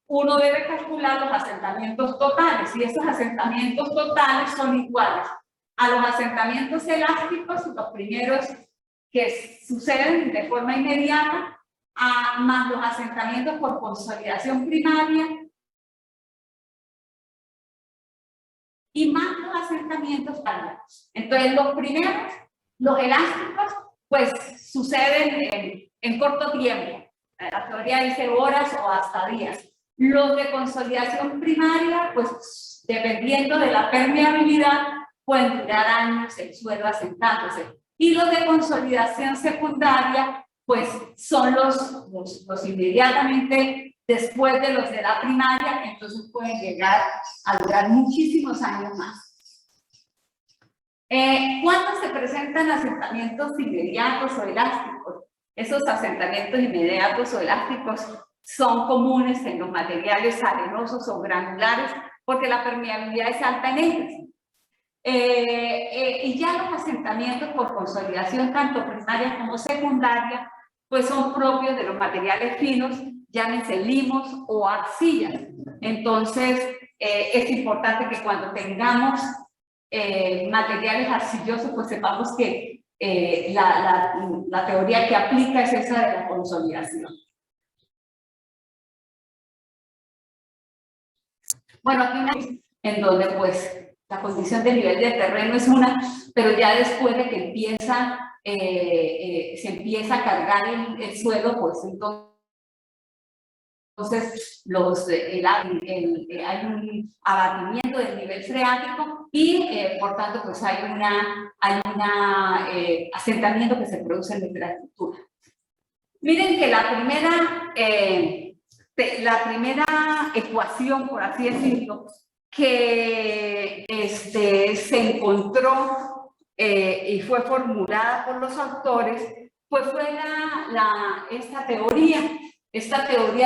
uno debe calcular los asentamientos totales, y esos asentamientos totales son iguales a los asentamientos elásticos, los primeros que suceden de forma inmediata, más los asentamientos por consolidación primaria, y más los asentamientos tardíos. Entonces, los primeros, los elásticos, pues suceden en corto tiempo. La teoría dice horas o hasta días. Los de consolidación primaria, pues dependiendo de la permeabilidad, pueden durar años el suelo asentándose. Y los de consolidación secundaria, pues son los inmediatamente después de los de la primaria, entonces pueden llegar a durar muchísimos años más. ¿Cuándo se presentan asentamientos inmediatos o elásticos? Esos asentamientos inmediatos o elásticos son comunes en los materiales arenosos o granulares porque la permeabilidad es alta en ellos. Y ya los asentamientos por consolidación, tanto primaria como secundaria, pues son propios de los materiales finos, llámense limos o arcillas. Entonces, es importante que cuando tengamos materiales arcillosos, pues sepamos que la teoría que aplica es esa de la consolidación. Bueno, aquí una en donde pues la condición de nivel del terreno es una, pero ya después de que se empieza a cargar el suelo, pues entonces hay un abatimiento del nivel freático y por tanto pues hay un asentamiento que se produce en nuestra estructura. Miren que la primera ecuación, por así decirlo, que se encontró y fue formulada por los autores, pues fue esta teoría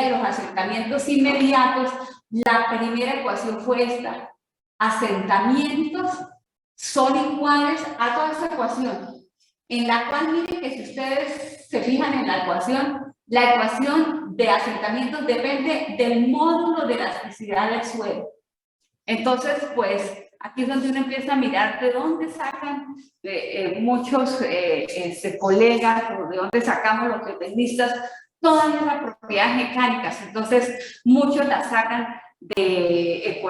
de los asentamientos inmediatos. La primera ecuación fue esta: asentamientos son iguales a toda esta ecuación, en la cual miren que si ustedes se fijan en la ecuación de asentamientos depende del módulo de elasticidad del suelo. Entonces, pues, aquí es donde uno empieza a mirar de dónde sacan muchos colegas, o de dónde sacamos los geotecnistas todas las propiedades mecánicas. Entonces, muchos las sacan de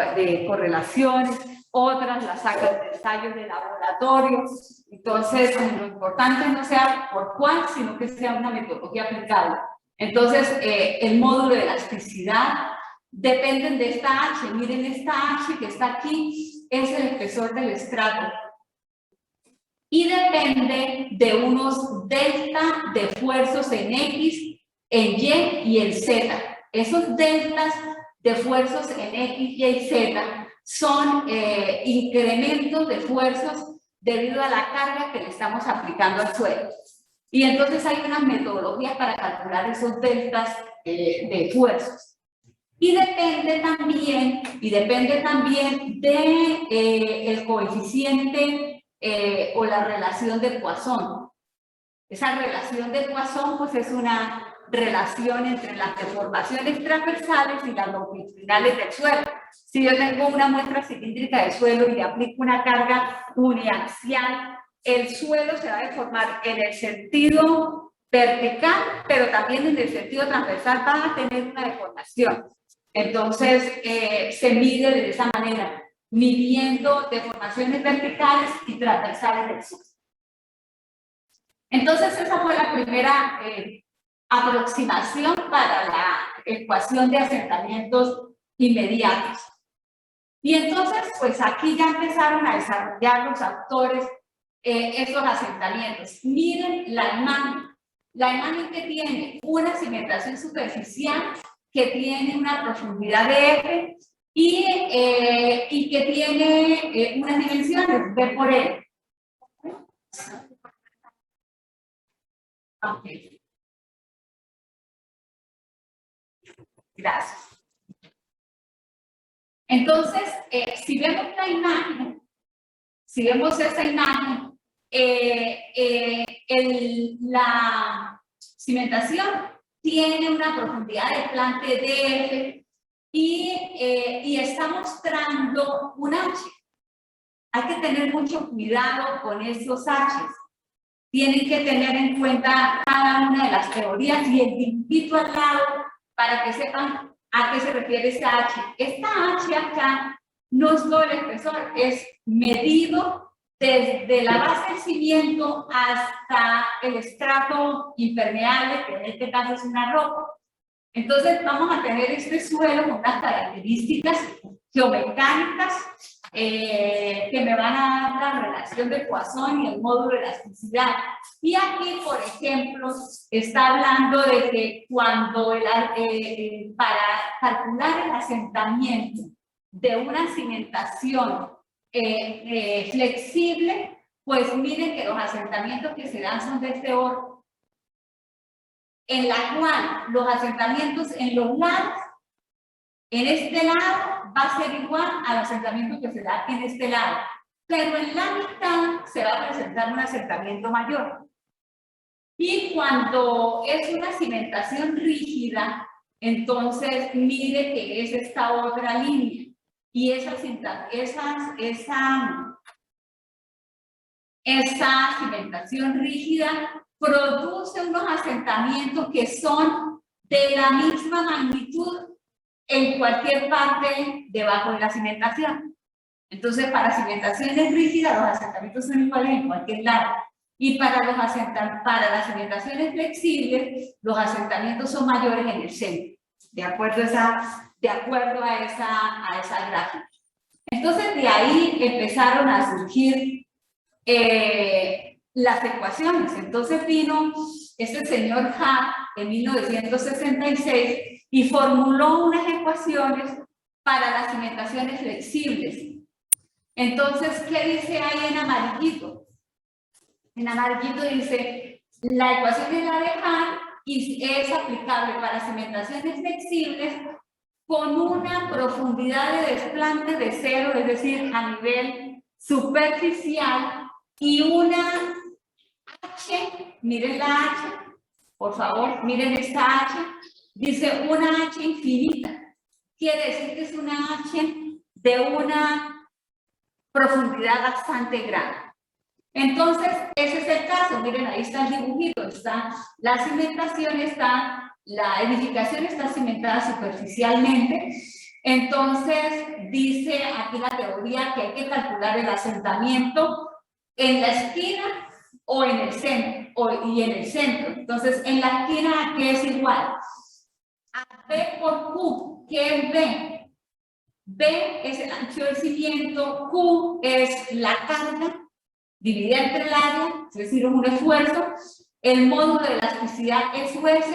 correlaciones, otras las sacan de ensayos de laboratorio. Entonces, lo importante no sea por cuál, sino que sea una metodología aplicable. Entonces, el módulo de elasticidad dependen de esta H. Miren, esta H que está aquí es el espesor del estrato. Y depende de unos delta de esfuerzos en X, en Y y en Z. Esos deltas de esfuerzos en X, Y y Z son incrementos de esfuerzos debido a la carga que le estamos aplicando al suelo. Y entonces hay una metodología para calcular esos deltas de esfuerzos. Y depende también de el coeficiente o la relación de Poisson. Esa relación de Poisson pues es una relación entre las deformaciones transversales y las longitudinales del suelo. Si yo tengo una muestra cilíndrica de suelo y le aplico una carga uniaxial, el suelo se va a deformar en el sentido vertical, pero también en el sentido transversal va a tener una deformación. Entonces, se mide de esa manera, midiendo deformaciones verticales y transversales del suelo. Entonces, esa fue la primera aproximación para la ecuación de asentamientos inmediatos. Y entonces, pues aquí ya empezaron a desarrollar los autores esos asentamientos. Miren la imagen que tiene una cimentación superficial, que tiene una profundidad de F y que tiene unas dimensiones, B por L. Ok. Gracias. Entonces, si vemos la imagen, si vemos esa imagen, la cimentación tiene una profundidad de plante DF y está mostrando un H. Hay que tener mucho cuidado con esos H's. Tienen que tener en cuenta cada una de las teorías y el dibujito al lado para que sepan a qué se refiere esa H. Esta H acá no es todo el espesor, es medido desde la base del cimiento hasta el estrato impermeable, que en este caso es una roca. Entonces vamos a tener este suelo con unas características geomecánicas que me van a dar la relación de Poisson y el módulo de elasticidad. Y aquí, por ejemplo, está hablando de que cuando para calcular el asentamiento de una cimentación flexible, pues miren que los asentamientos que se dan son de este orden, en la cual los asentamientos en los lados, en este lado, va a ser igual al asentamiento que se da en este lado, pero en la mitad se va a presentar un asentamiento mayor. Y cuando es una cimentación rígida, entonces mire que es esta otra línea. Y esa cimentación rígida produce unos asentamientos que son de la misma magnitud en cualquier parte debajo de la cimentación. Entonces, para cimentaciones rígidas, los asentamientos son iguales en cualquier lado. Y para las cimentaciones flexibles, los asentamientos son mayores en el centro, de acuerdo a esa gráfica. Entonces, de ahí empezaron a surgir las ecuaciones. Entonces vino este señor Hart en 1966 y formuló unas ecuaciones para las cimentaciones flexibles. Entonces, ¿qué dice ahí en amarillito? En amarillito dice, la ecuación es la de Hart y es aplicable para cimentaciones flexibles con una profundidad de desplante de 0, es decir, a nivel superficial, y una H, miren la H, por favor, miren esta H, dice una H infinita. Quiere decir que es una H de una profundidad bastante grande. Entonces, ese es el caso. Miren, ahí está el dibujito, está la cimentación, la edificación está cimentada superficialmente. Entonces, dice aquí la teoría que hay que calcular el asentamiento en la esquina o en el centro, y en el centro. Entonces, en la esquina, ¿qué es igual? A B por Q. ¿Qué es B? B es el ancho del cimiento, Q es la carga dividida entre el área, es decir, un esfuerzo, el módulo de elasticidad es US,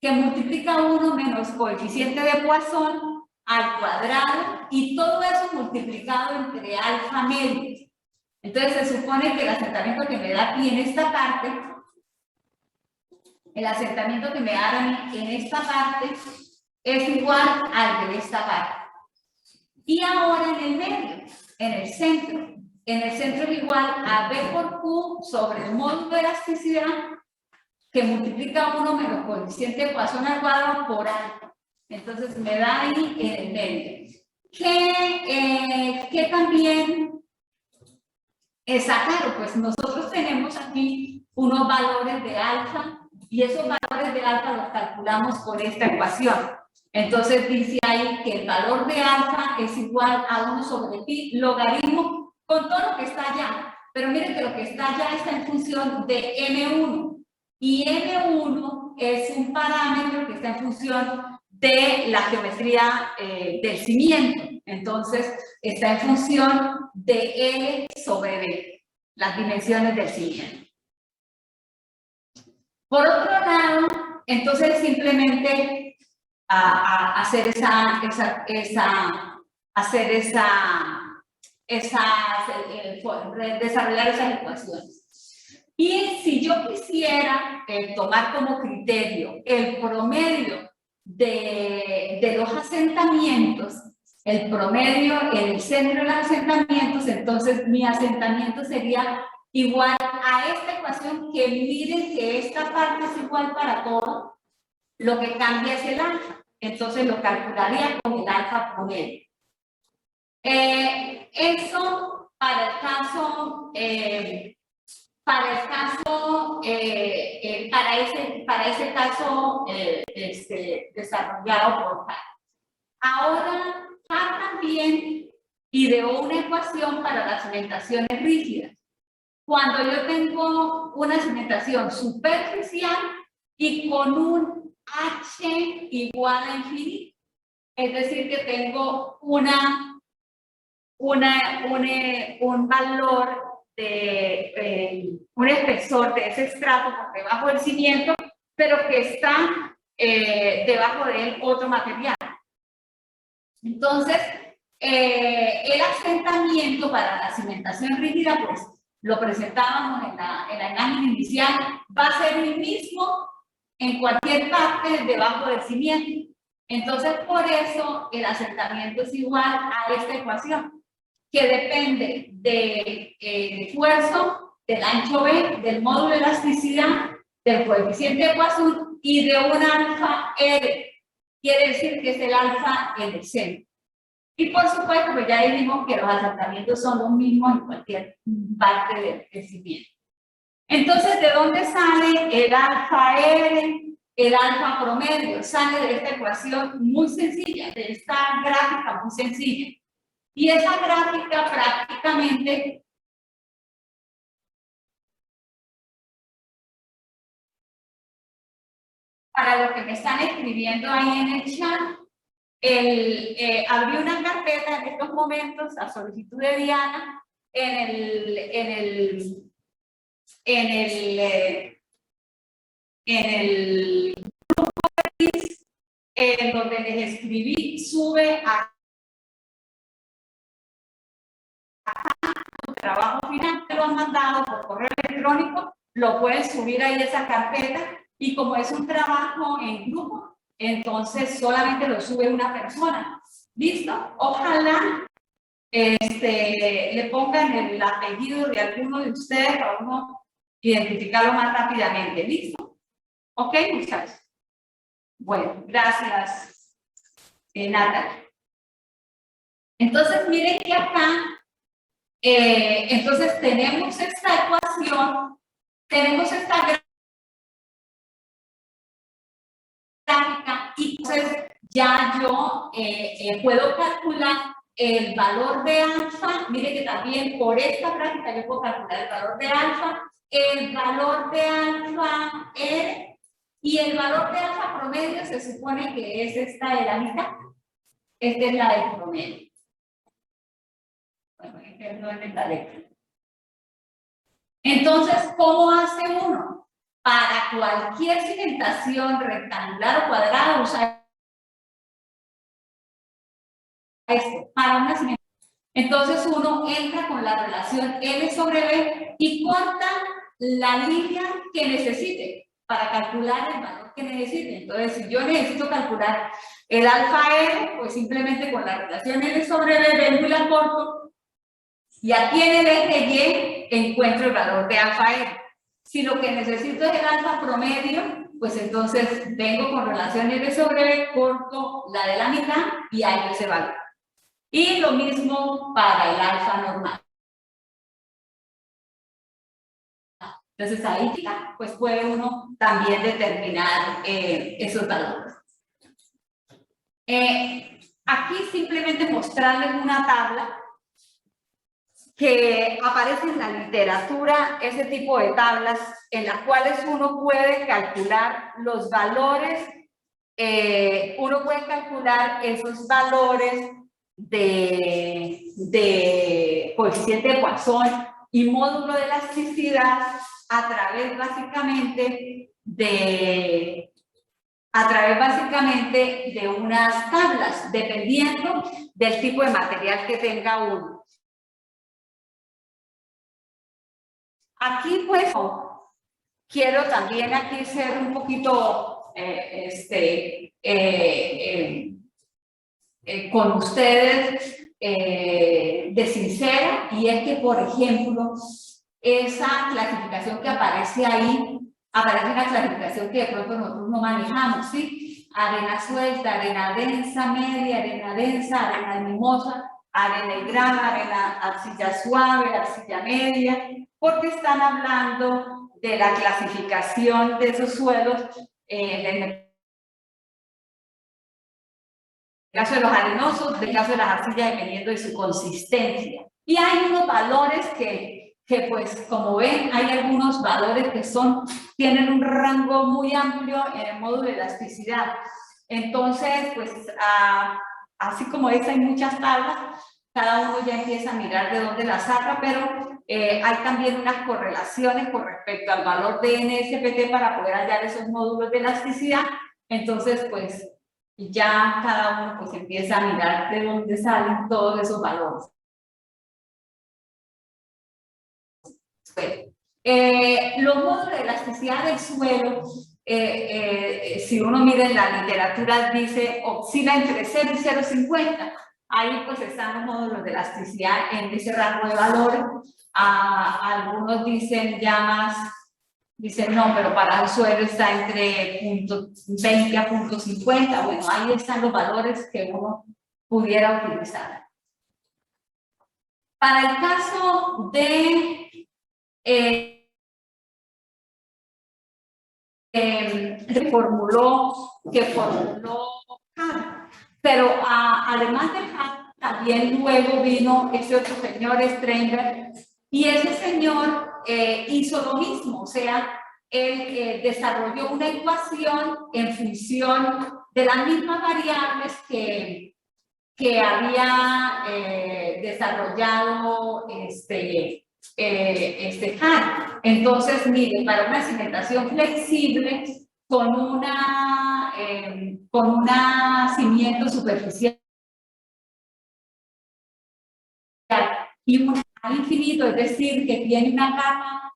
que multiplica 1 menos coeficiente de Poisson al cuadrado, y todo eso multiplicado entre alfa medio. Entonces se supone que el asentamiento que me da aquí en esta parte, el asentamiento que me da en esta parte es igual al de esta parte. Y ahora en el medio, en el centro es igual a B por Q sobre el módulo de elasticidad, que multiplica 1 menos coeficiente de Poisson al cuadrado por alfa. Entonces me da ahí en el medio. Que también está claro, pues nosotros tenemos aquí unos valores de alfa, y esos valores de alfa los calculamos con esta ecuación. Entonces dice ahí que el valor de alfa es igual a 1 sobre pi logaritmo con todo lo que está allá. Pero miren que lo que está allá está en función de M1. Y M1 es un parámetro que está en función de la geometría del cimiento. Entonces está en función de L sobre B, las dimensiones del cimiento. Por otro lado, entonces simplemente desarrollar esas ecuaciones. Y si yo quisiera tomar como criterio el promedio de los asentamientos, el promedio en el centro de los asentamientos, entonces mi asentamiento sería igual a esta ecuación, que miren que esta parte es igual para todo. lo que cambia es el alfa. Entonces lo calcularía con el alfa promedio. Eso para el caso, para ese caso desarrollado por Hart. Ahora, Hart también ideó una ecuación para las cimentaciones rígidas. Cuando yo tengo una cimentación superficial y con un H igual a infinito, es decir, que tengo un valor de un espesor de ese estrato por debajo del cimiento, pero que está debajo de él otro material. Entonces, el asentamiento para la cimentación rígida, pues lo presentábamos en la imagen inicial, va a ser el mismo en cualquier parte debajo del cimiento. Entonces, por eso el asentamiento es igual a esta ecuación, que depende del esfuerzo, del ancho B, del módulo de elasticidad, del coeficiente de Poisson y de un alfa R. Quiere decir que es el alfa en el centro. Y por supuesto, pues ya dijimos que los asentamientos son los mismos en cualquier parte del cimiento. Entonces, ¿de dónde sale el alfa R? El alfa promedio sale de esta ecuación muy sencilla, de esta gráfica muy sencilla. Y esa gráfica prácticamente para los que me están escribiendo ahí en el chat, abrí una carpeta en estos momentos a solicitud de Diana en donde les escribí, sube a tu trabajo final, te lo han mandado por correo electrónico, lo puedes subir ahí esa carpeta y como es un trabajo en grupo, entonces solamente lo sube una persona. ¿Listo? Ojalá le pongan el apellido de alguno de ustedes para uno identificarlo más rápidamente. ¿Listo? ¿Ok, muchachos? Bueno, gracias, Natalia. Entonces, miren que acá, entonces tenemos esta ecuación, tenemos esta gráfica y entonces ya yo puedo calcular el valor de alfa. Mire que también por esta gráfica yo puedo calcular el valor de alfa, el valor de alfa R. Y el valor de alfa promedio se supone que es esta de la mitad. Esta es la del promedio. Bueno, no es la letra. Entonces, ¿cómo hace uno? Para cualquier cimentación rectangular o cuadrada, usa esto. Para una cimentación. Entonces, uno entra con la relación L sobre B y corta la línea que necesite para calcular el valor que necesite. Entonces, si yo necesito calcular el alfa R, pues simplemente con la relación L sobre B vengo y la corto. Y aquí en el eje Y encuentro el valor de alfa R. Si lo que necesito es el alfa promedio, pues entonces vengo con relación L sobre B, corto la de la mitad y hay ese valor. Y lo mismo para el alfa normal. Entonces ahí pues puede uno también determinar esos valores. Aquí simplemente mostrarles una tabla que aparece en la literatura, ese tipo de tablas en las cuales uno puede calcular los valores, uno puede calcular esos valores de coeficiente de Poisson y módulo de elasticidad a través básicamente de unas tablas, dependiendo del tipo de material que tenga uno. Aquí pues quiero también aquí ser un poquito con ustedes de sincera, y es que por ejemplo esa clasificación que aparece ahí aparece una clasificación que de pronto nosotros no manejamos, ¿sí? Arena suelta, arena densa, media, arena mimosa, arena y grava, arena arcilla suave, arcilla media, porque están hablando de la clasificación de esos suelos en el caso de los arenosos, en el caso de las arcillas, dependiendo de su consistencia. Y hay unos valores que pues, como ven, hay algunos valores que tienen un rango muy amplio en el módulo de elasticidad. Entonces, pues, así como esta hay muchas tablas, cada uno ya empieza a mirar de dónde la saca, pero hay también unas correlaciones con respecto al valor de NSPT para poder hallar esos módulos de elasticidad. Entonces, pues, ya cada uno pues empieza a mirar de dónde salen todos esos valores. Bueno, los módulos de elasticidad del suelo, si uno mira en la literatura, dice oscila entre 0 y 0,50. Ahí pues están los módulos de elasticidad en ese rango de valores. Algunos dicen ya más, dicen no, pero para el suelo está entre 0.20 a 0.50. Bueno, ahí están los valores que uno pudiera utilizar. Para el caso de que formuló Hahn, pero además de Hahn, también luego vino ese otro señor, Strenger, y ese señor hizo lo mismo, o sea, él desarrolló una ecuación en función de las mismas variables que había desarrollado Hahn. Entonces, mire, para una cimentación flexible con un cimiento superficial y un infinito, es decir, que tiene una capa,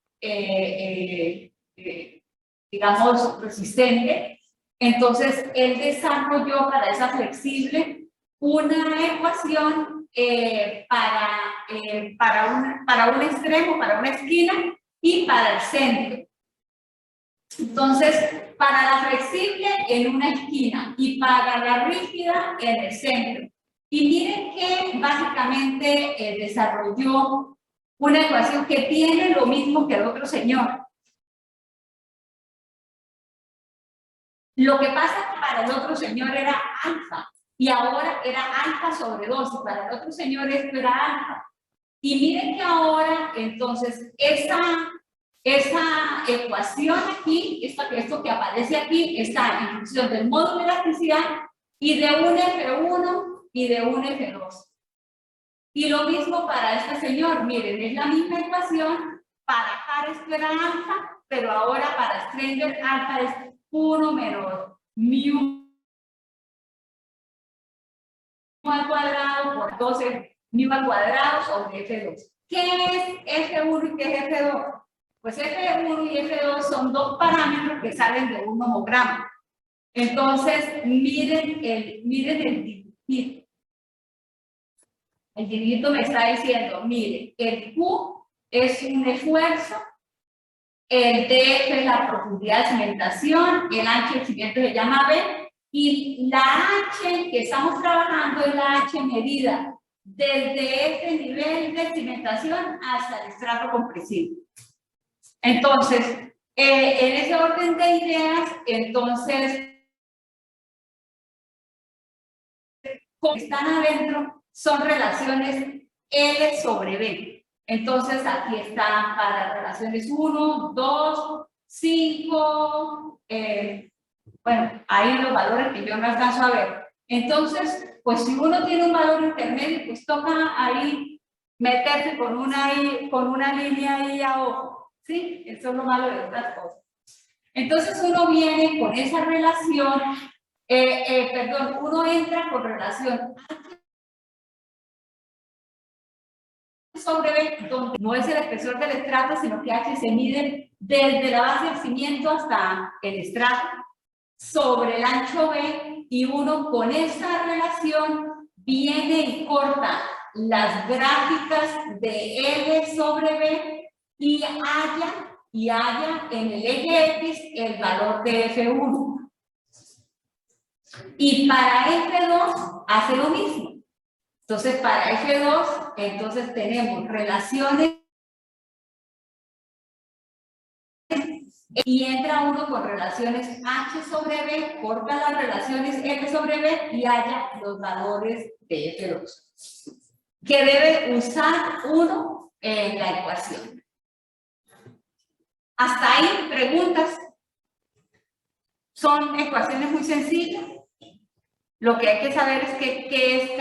digamos, resistente. Entonces, él desarrolló para esa flexible una ecuación para un extremo, para una esquina y para el centro. Entonces, para la flexible en una esquina y para la rígida en el centro. Y miren que básicamente desarrolló una ecuación que tiene lo mismo que el otro señor. Lo que pasa es que para el otro señor era alfa y ahora era alfa sobre 2 y para el otro señor esto era alfa. Y miren que ahora, entonces, esa ecuación aquí, esto que aparece aquí, está en función del módulo de elasticidad y de un F1 y de un F2. Y lo mismo para este señor, miren, es la misma ecuación, para Hahn esto era alfa, pero ahora para Strenger alfa es 1 menos mu al cuadrado por 12 mu al cuadrado sobre F2. ¿Qué es F1 y qué es F2? Pues F1 y F2 son dos parámetros que salen de un homograma. Entonces, miren el dibujito. El dibujito me está diciendo, miren, el Q es un esfuerzo, el DF es la profundidad de cimentación, el ancho del cimiento se llama B, y la H que estamos trabajando es la H medida desde este nivel de cimentación hasta el estrato compresivo. Entonces, en ese orden de ideas, entonces, como están adentro, son relaciones L sobre B. Entonces, aquí están para relaciones 1, 2, 5, bueno, ahí los valores que yo no alcanzo a ver. Entonces, pues si uno tiene un valor intermedio, pues toca ahí meterse con una línea ahí a ojo, ¿sí? Eso es lo malo de estas cosas. Entonces uno viene con esa relación, uno entra con relación sobre B, donde no es el espesor del estrato, sino que H se mide desde la base del cimiento hasta el estrato, sobre el ancho B, y uno con esa relación viene y corta las gráficas de L sobre B y halla y haya en el eje X el valor de F1. Y para F2 hace lo mismo. Entonces, para F2, entonces tenemos relaciones y entra uno con relaciones H sobre B, corta las relaciones F sobre B y haya los valores de F2, que debe usar uno en la ecuación. Hasta ahí, preguntas. Son ecuaciones muy sencillas. Lo que hay que saber es qué es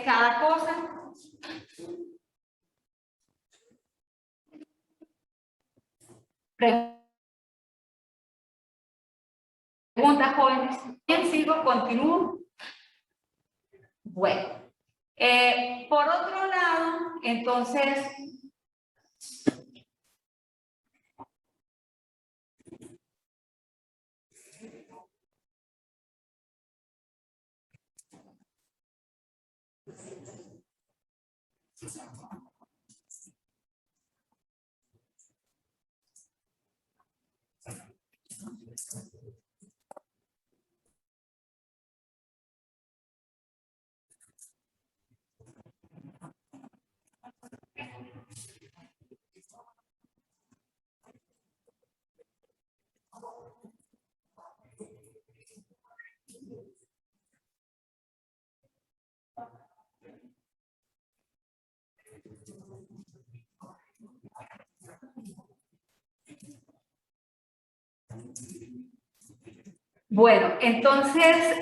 cada cosa. Preguntas, jóvenes. Bien, sigo, continúo. Bueno, por otro lado, entonces, bueno, entonces,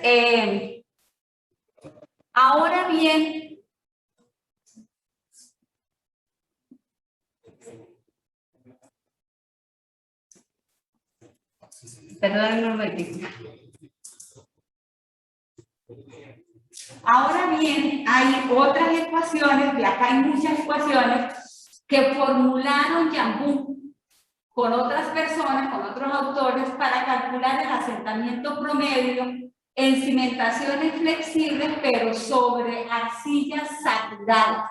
ahora bien, perdón, un momentito. Ahora bien, hay otras ecuaciones, y acá hay muchas ecuaciones que formularon Yambú con otras personas, con otros autores, para calcular el asentamiento promedio en cimentaciones flexibles, pero sobre arcillas saturadas.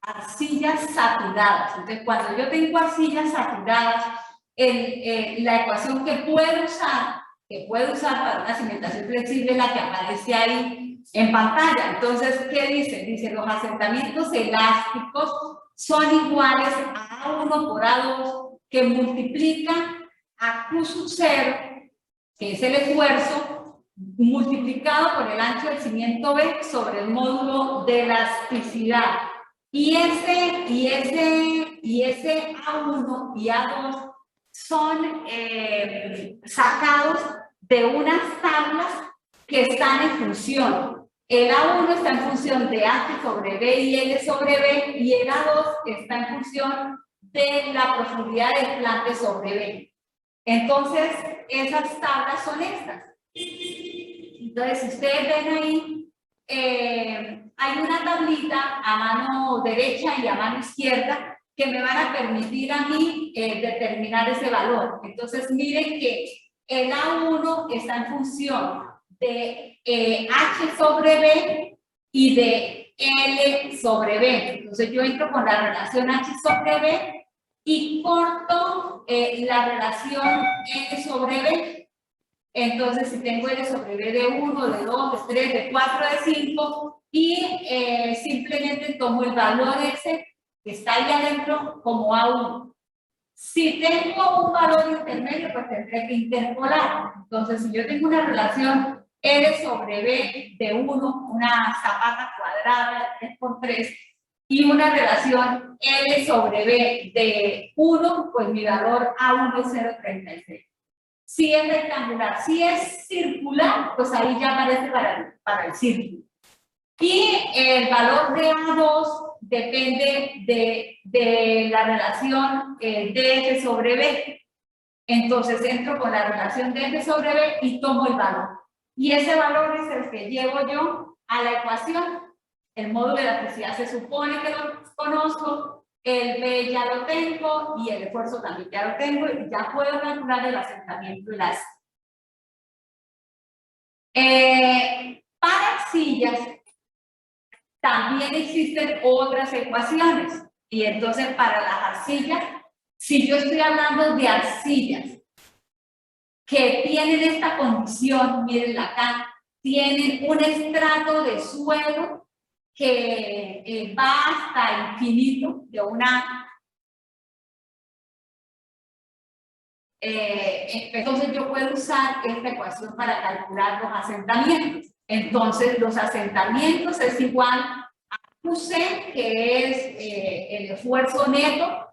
Arcillas saturadas. Entonces, cuando yo tengo arcillas saturadas, la ecuación que puedo usar para una cimentación flexible es la que aparece ahí en pantalla. Entonces, ¿qué dice? Dice, los asentamientos elásticos son iguales a A1 por A2, que multiplican a Q sub 0, que es el esfuerzo, multiplicado por el ancho del cimiento B sobre el módulo de elasticidad. Y ese A1 y A2 son sacados de unas tablas que están en función. El A1 está en función de H sobre B y L sobre B, y el A2 está en función de la profundidad del plante sobre B. Entonces, esas tablas son estas. Entonces, si ustedes ven ahí, hay una tablita a mano derecha y a mano izquierda que me van a permitir a mí determinar ese valor. Entonces, miren que el A1 está en función de H sobre B y de L sobre B. Entonces, yo entro con la relación H sobre B y corto la relación L sobre B. Entonces, si tengo L sobre B de 1, de 2, de 3, de 4, de 5, y simplemente tomo el valor ese que está ahí adentro como A1. Si tengo un valor intermedio, pues tendré que interpolar. Entonces, si yo tengo una relación L sobre B de 1, una zapata cuadrada de 3×3, y una relación L sobre B de 1, pues mi valor A1 es 0,36. Si es rectangular, si es circular, pues ahí ya aparece para el círculo. Y el valor de A2 depende de la relación DF sobre B. Entonces entro con la relación DF sobre B y tomo el valor. Y ese valor es el que llevo yo a la ecuación. El módulo de elasticidad se supone que lo conozco. El B ya lo tengo y el esfuerzo también ya lo tengo, y ya puedo calcular el asentamiento elástico. Para arcillas también existen otras ecuaciones, y entonces para las arcillas Si yo estoy hablando de arcillas que tienen esta condición, miren acá, tienen un estrato de suelo que va hasta infinito, de una... entonces yo puedo usar esta ecuación para calcular los asentamientos. Entonces los asentamientos es igual a QC, que es el esfuerzo neto,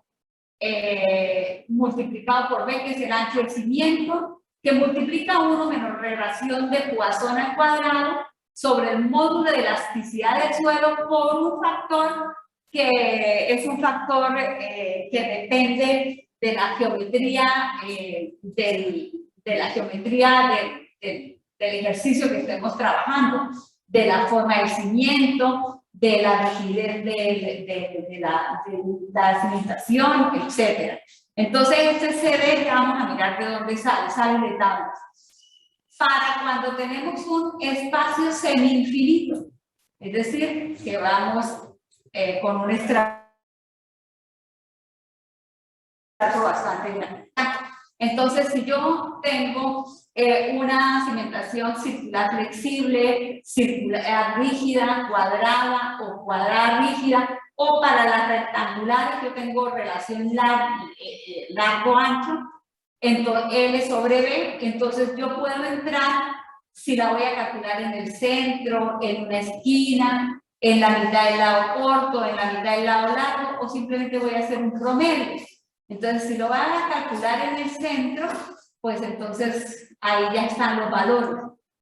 multiplicado por B, que es el ancho del cimiento, que multiplica 1 menos relación de Poisson al cuadrado sobre el módulo de elasticidad del suelo por un factor que es un factor que depende de la geometría, de la geometría del ejercicio que estemos trabajando, de la forma del cimiento, de la rigidez de la cimentación, etc. Entonces, este CD, ya vamos a mirar de dónde sale de tablas. Para cuando tenemos un espacio semi-infinito, es decir, que vamos con un estrato bastante grande. Entonces, si yo tengo una cimentación circular flexible, circular rígida, cuadrada o cuadrada rígida, o para las rectangulares yo tengo relación largo-ancho, entonces L sobre B, entonces yo puedo entrar, si la voy a calcular en el centro, en una esquina, en la mitad del lado corto, en la mitad del lado largo, o simplemente voy a hacer un promedio. Entonces, si lo van a calcular en el centro, pues entonces ahí ya están los valores.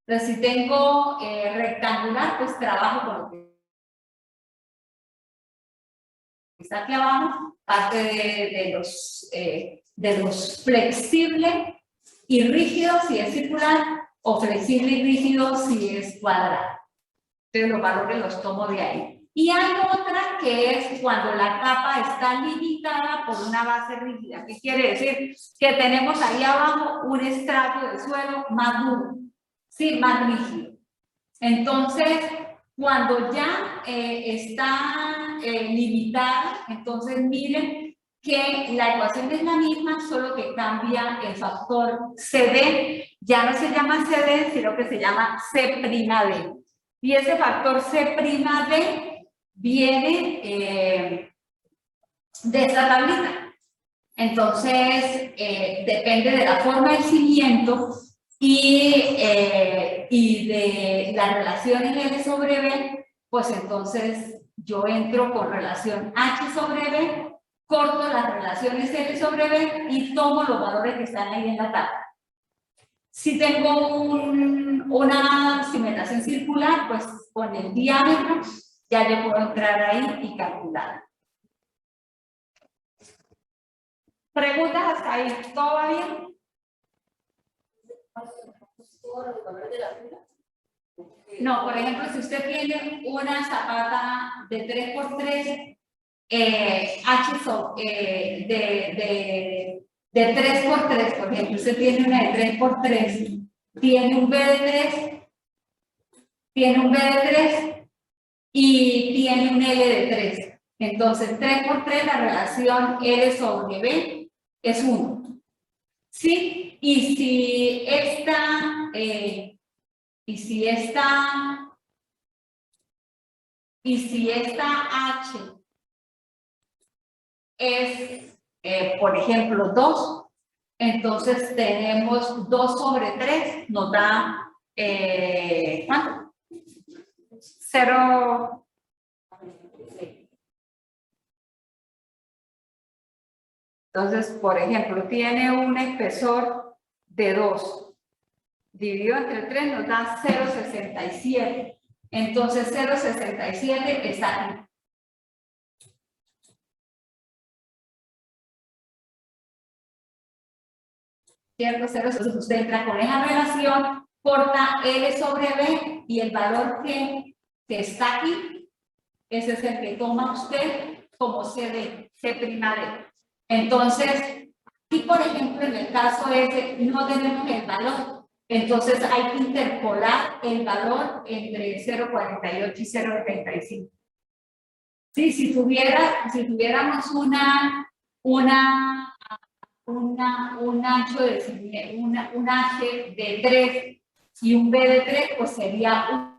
Entonces, si tengo rectangular, pues trabajo con lo que está aquí abajo, parte de los flexibles y rígidos si es circular, o flexible y rígido si es cuadrado. Entonces, los valores los tomo de ahí. Y hay otra que es cuando la capa está limitada por una base rígida. ¿Qué quiere decir? Que tenemos ahí abajo un estrato de suelo más duro, ¿sí? Más rígido. Entonces, cuando ya está limitada, entonces miren que la ecuación es la misma, solo que cambia el factor CD. Ya no se llama CD, sino que se llama C''D. Y ese factor C''D viene de esta tablita. Entonces, depende de la forma del cimiento y de las relaciones L sobre B, pues entonces yo entro con relación H sobre B, corto las relaciones L sobre B y tomo los valores que están ahí en la tabla. Si tengo una cimentación circular, pues con el diámetro ya yo puedo entrar ahí y calcular. ¿Preguntas hasta ahí? ¿Todo va bien? No, por ejemplo, si usted tiene una zapata de 3x3, H de 3x3, por ejemplo, usted tiene una de 3x3, tiene un B de 3, tiene un B de 3 y tiene un L de 3. Entonces, 3x3, la relación L sobre B es 1. ¿Sí? Y si esta H es, por ejemplo, 2, entonces tenemos 2 sobre 3, nos da, ¿cuánto? 0. Entonces, por ejemplo, tiene un espesor de 2. Dividido entre 3 nos da 0,67. Entonces, 0,67 está aquí. ¿Cierto? 0, entonces usted entra con esa relación, corta L sobre B y el valor que está aquí, ese es el que toma usted como CD, C''D. Entonces, aquí por ejemplo en el caso ese no tenemos el valor, entonces hay que interpolar el valor entre 0,48 y 0,35. Sí, si tuviéramos una un ancho de un H de 3 y un B de 3, pues sería 1.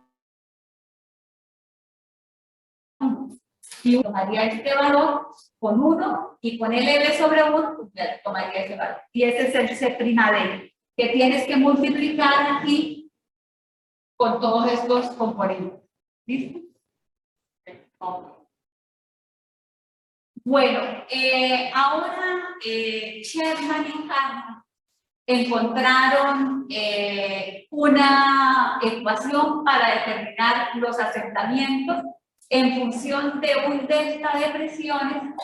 Y tomaría este valor con 1 y con LB sobre 1, pues ya tomaría ese valor. Y ese es el C', que tienes que multiplicar aquí con todos estos componentes. ¿Listo? Bueno, ahora Sherman y Harman encontraron una ecuación para determinar los asentamientos en función de un delta de presiones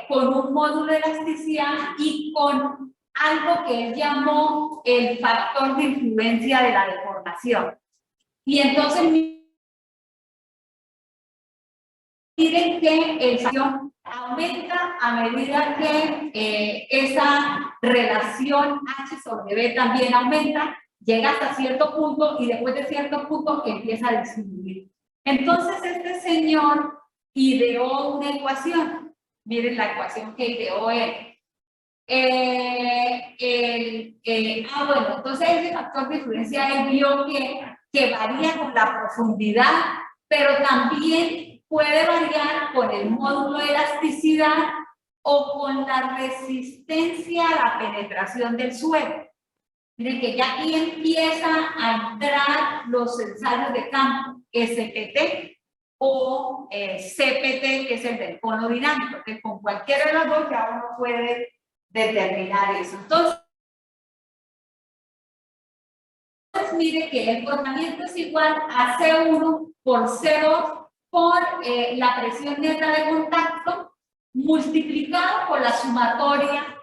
con un módulo de elasticidad y con algo que él llamó el factor de influencia de la deformación. Y entonces miren que el factor aumenta a medida que esa relación H sobre B también aumenta, llega hasta cierto punto y después de cierto punto empieza a disminuir. Entonces este señor ideó una ecuación. Miren la ecuación que ideó él. Bueno, entonces ese factor de influencia él vio que varía con la profundidad, pero también puede variar con el módulo de elasticidad o con la resistencia a la penetración del suelo. Miren que ya aquí empieza a entrar los ensayos de campo, SPT o CPT, que es el del cono dinámico, que con cualquiera de los dos ya uno puede determinar eso. Entonces, mire que el cortamiento es igual a C1 por C2 por la presión neta de contacto multiplicado por la sumatoria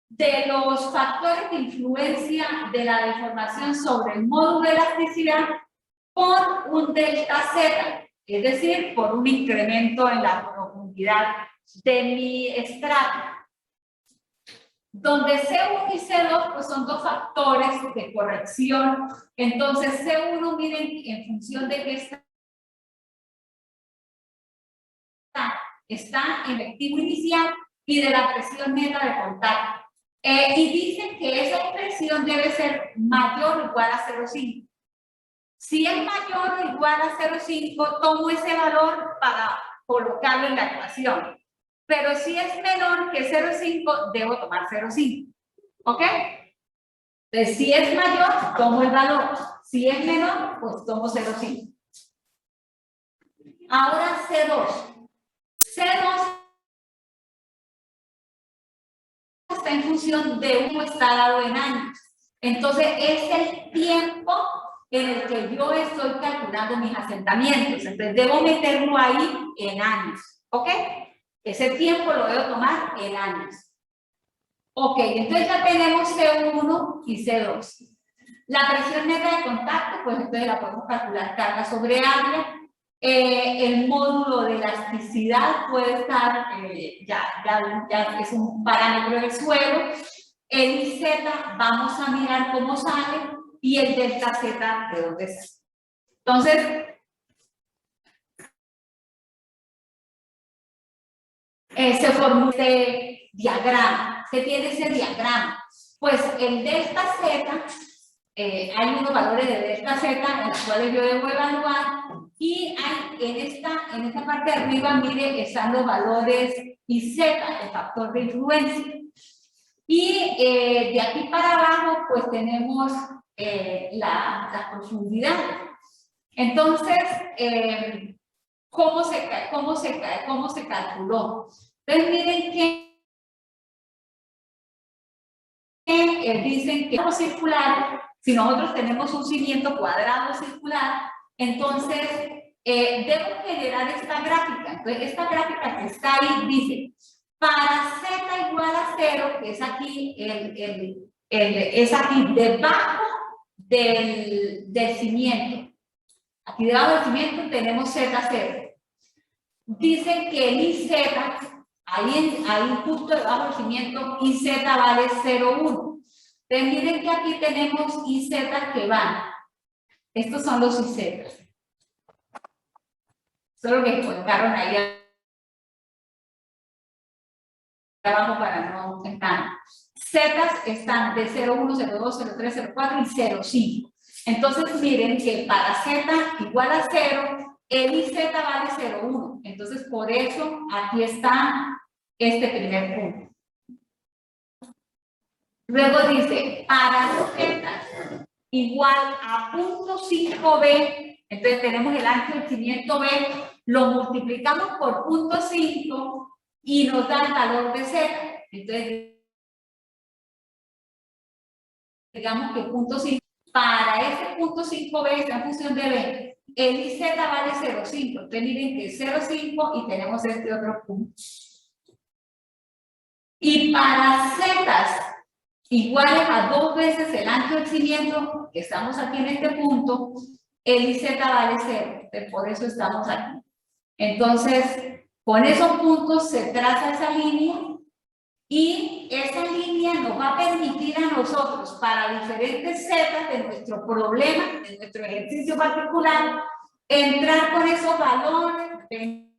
de los factores de influencia de la deformación sobre el módulo de elasticidad por un delta Z, es decir, por un incremento en la profundidad de mi estrato. Donde C1 y C2 pues son dos factores de corrección. Entonces C1, miren, en función de que está en efectivo inicial y de la presión neta de contacto. Y dicen que esa presión debe ser mayor o igual a 0,5. Si es mayor o igual a 0,5, tomo ese valor para colocarlo en la ecuación. Pero si es menor que 0,5, debo tomar 0,5. ¿Ok? Entonces, si es mayor, tomo el valor. Si es menor, pues tomo 0,5. Ahora C2. C2 está en función de un está dado en años. Entonces, es el tiempo en el que yo estoy calculando mis asentamientos. Entonces, debo meterlo ahí en años. ¿Ok? Ese tiempo lo debo tomar en años. Ok, entonces ya tenemos C1 y C2. La presión neta de contacto, pues entonces la podemos calcular carga sobre área. El módulo de elasticidad puede estar, ya es un parámetro del suelo. El IZ, vamos a mirar cómo sale, y el delta Z, de dónde sale. Entonces, se formula este diagrama. ¿Qué tiene ese diagrama? Pues el delta Z, hay unos valores de delta Z en los cuales yo debo evaluar, y hay en esta parte de arriba, mire, están los valores IZ, el factor de influencia. Y de aquí para abajo, pues tenemos la profundidad. Entonces, ¿cómo se calculó? Entonces, miren que dicen que es circular. Si nosotros tenemos un cimiento cuadrado circular, entonces debo generar esta gráfica. Entonces, esta gráfica que está ahí dice, para Z igual a 0, que es aquí, es aquí debajo del cimiento. Aquí debajo del cimiento tenemos Z0. Dicen que el IZ, ahí justo debajo del cimiento, IZ vale 0,1. Entonces miren que aquí tenemos IZ que van. Estos son los IZ. Solo que colocaron ahí abajo para no entrar. Zetas están de 0,1, 0,2, 0,3, 0,4 y 0,5. Entonces, miren que para z igual a 0, el y z vale 0,1. Entonces, por eso aquí está este primer punto. Luego dice, para z igual a 0.5b, entonces tenemos el ancho del cimiento b, lo multiplicamos por 0.5 y nos da el valor de z. Entonces, digamos que 0.5, para ese 0.5b está en función de b, el y z vale 0,5. Entonces miren que es 0,5 y tenemos este otro punto. Y para zetas iguales a 2 veces el ancho del cimiento, que estamos aquí en este punto, el y z vale 0. Por eso estamos aquí. Entonces, con esos puntos se traza esa línea. Y esa línea nos va a permitir a nosotros, para diferentes zetas de nuestro problema, de nuestro ejercicio particular, entrar con esos valores, venir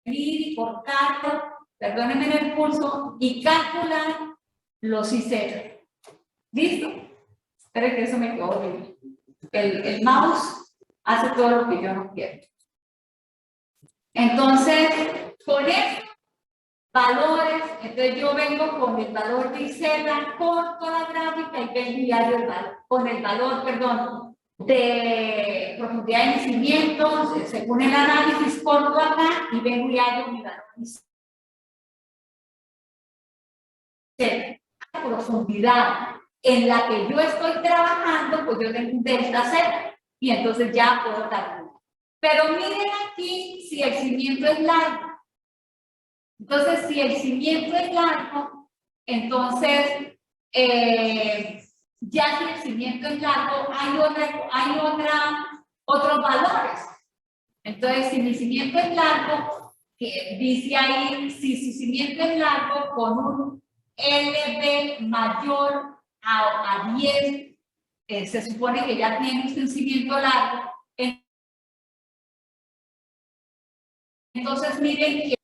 y cortar, perdónenme en el pulso, y calcular los y z. ¿Listo? Espero que eso me quedó bien. El mouse hace todo lo que yo no quiero. Entonces, con eso, valores, entonces yo vengo con el valor de z, corto la gráfica y vengo y hallo el valor, con el valor, perdón, de profundidad de cimientos, según el análisis, corto acá y vengo y hallo mi valor de z. La profundidad en la que yo estoy trabajando, pues yo tengo un delta z y entonces ya puedo calcular. Pero miren aquí si el cimiento es largo. Entonces, si el cimiento es largo, entonces, ya si el cimiento es largo, hay otros valores. Entonces, si mi cimiento es largo, que dice ahí, si su cimiento es largo con un LB mayor a 10, se supone que ya tiene usted un cimiento largo. Entonces, miren que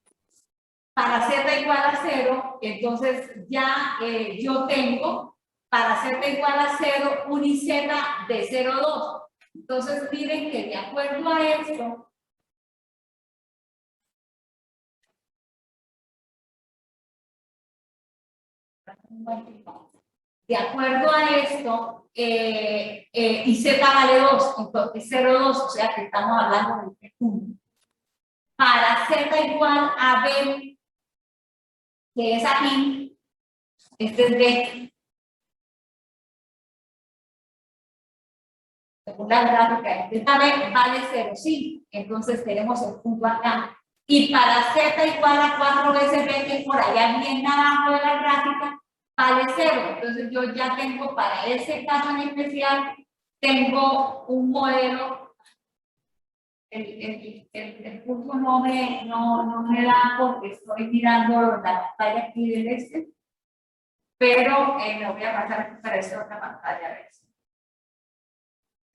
para z igual a 0, entonces ya yo tengo para z igual a 0 un y z de 0,2. Entonces miren que de acuerdo a esto, y z vale 2, entonces 0,2, o sea que estamos hablando de este punto. Para z igual a b, que es aquí, este es b. Según la gráfica, esta b vale 0,5, entonces tenemos el punto acá. Y para z igual a 4 veces b, que por allá bien abajo de la gráfica, vale 0. Entonces yo ya tengo para ese caso en especial, tengo un modelo. El punto no me da porque estoy mirando la pantalla aquí del este, pero me voy a pasar para esta otra pantalla a ver si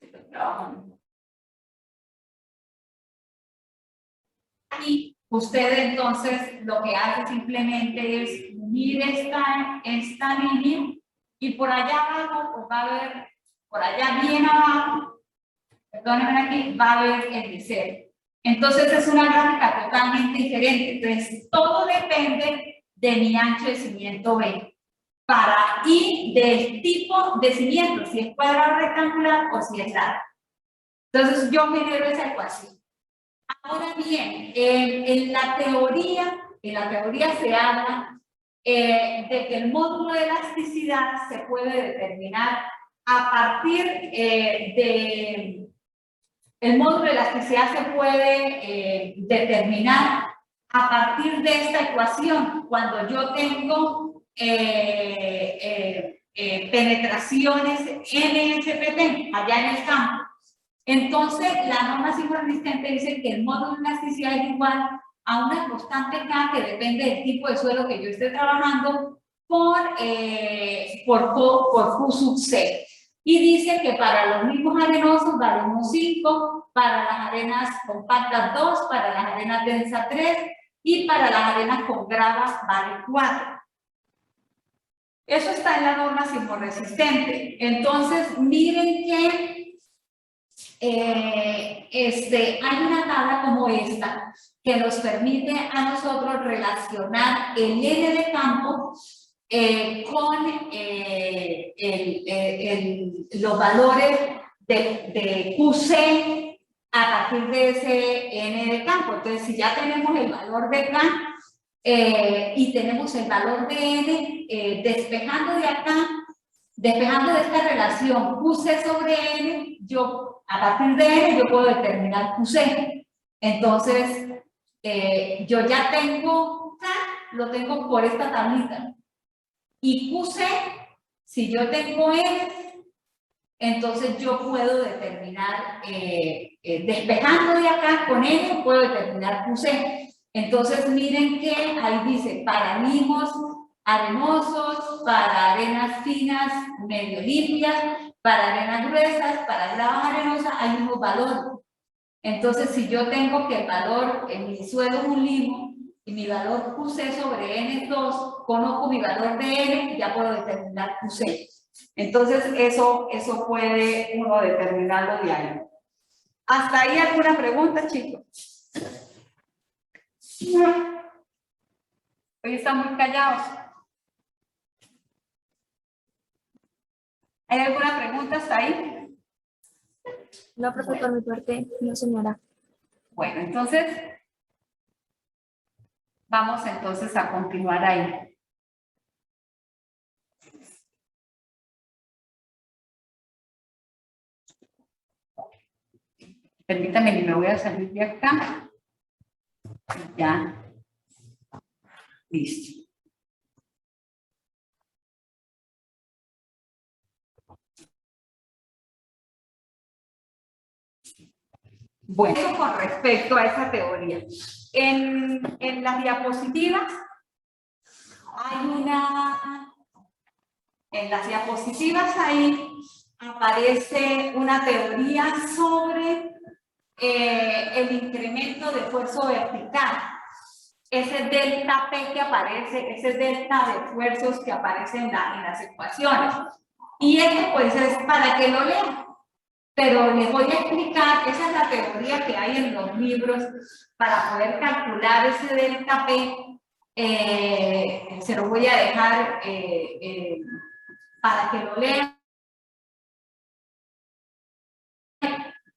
estoy trabajando. Y usted entonces lo que hace simplemente es unir esta línea y por allá abajo pues va a haber, por allá bien abajo, perdónenme aquí, va a haber el de 0. Entonces es una gráfica totalmente diferente. Entonces todo depende de mi ancho de cimiento B. Y del tipo de cimiento, si es cuadrado rectangular o si es largo. Entonces yo genero esa ecuación. Ahora bien, en la teoría se habla de que el módulo de elasticidad se puede determinar a partir el módulo de elasticidad se puede determinar a partir de esta ecuación cuando yo tengo penetraciones NSPT allá en el campo. Entonces, la norma sismorresistente dice que el módulo de elasticidad es igual a una constante K que depende del tipo de suelo que yo esté trabajando por Q sub C. Y dice que para los mismos arenosos vale 5, para las arenas compactas 2, para las arenas densas 3, y para las arenas con grava vale 4. Eso está en la norma sismorresistente. Entonces, miren que hay una tabla como esta que nos permite a nosotros relacionar el N de campo con los valores de QC a partir de ese N de campo. Entonces, si ya tenemos el valor de K y tenemos el valor de N, despejando de acá, despejando de esta relación QC sobre N, a partir de N yo puedo determinar QC. Entonces, yo ya tengo K, lo tengo por esta tablita. Y QC, si yo tengo N, entonces yo puedo determinar, despejando de acá con N, puedo determinar QC. Entonces, miren que ahí dice para limos arenosos, para arenas finas, medio limpias, para arenas gruesas, para gravas arenosas, hay unos valores. Entonces, si yo tengo que el valor en mi suelo es un limo y mi valor QC sobre N es 2, conozco mi valor de N y ya puedo determinar QC. Entonces, eso puede uno determinarlo de ahí. ¿Hasta ahí alguna pregunta, chicos? Hoy están muy callados. ¿Hay alguna pregunta hasta ahí? No, profe, por mi parte, no, señora. Bueno, entonces, vamos entonces a continuar ahí. Permítame, me voy a salir de acá. Ya. Listo. Bueno, eso con respecto a esa teoría. En las diapositivas hay en las diapositivas ahí aparece una teoría sobre el incremento de esfuerzo vertical. Ese delta P que aparece, ese delta de esfuerzos que aparece en las ecuaciones. Y eso pues es para que lo lean. Pero les voy a explicar, esa es la teoría que hay en los libros para poder calcular ese delta P. Se lo voy a dejar para que lo lean.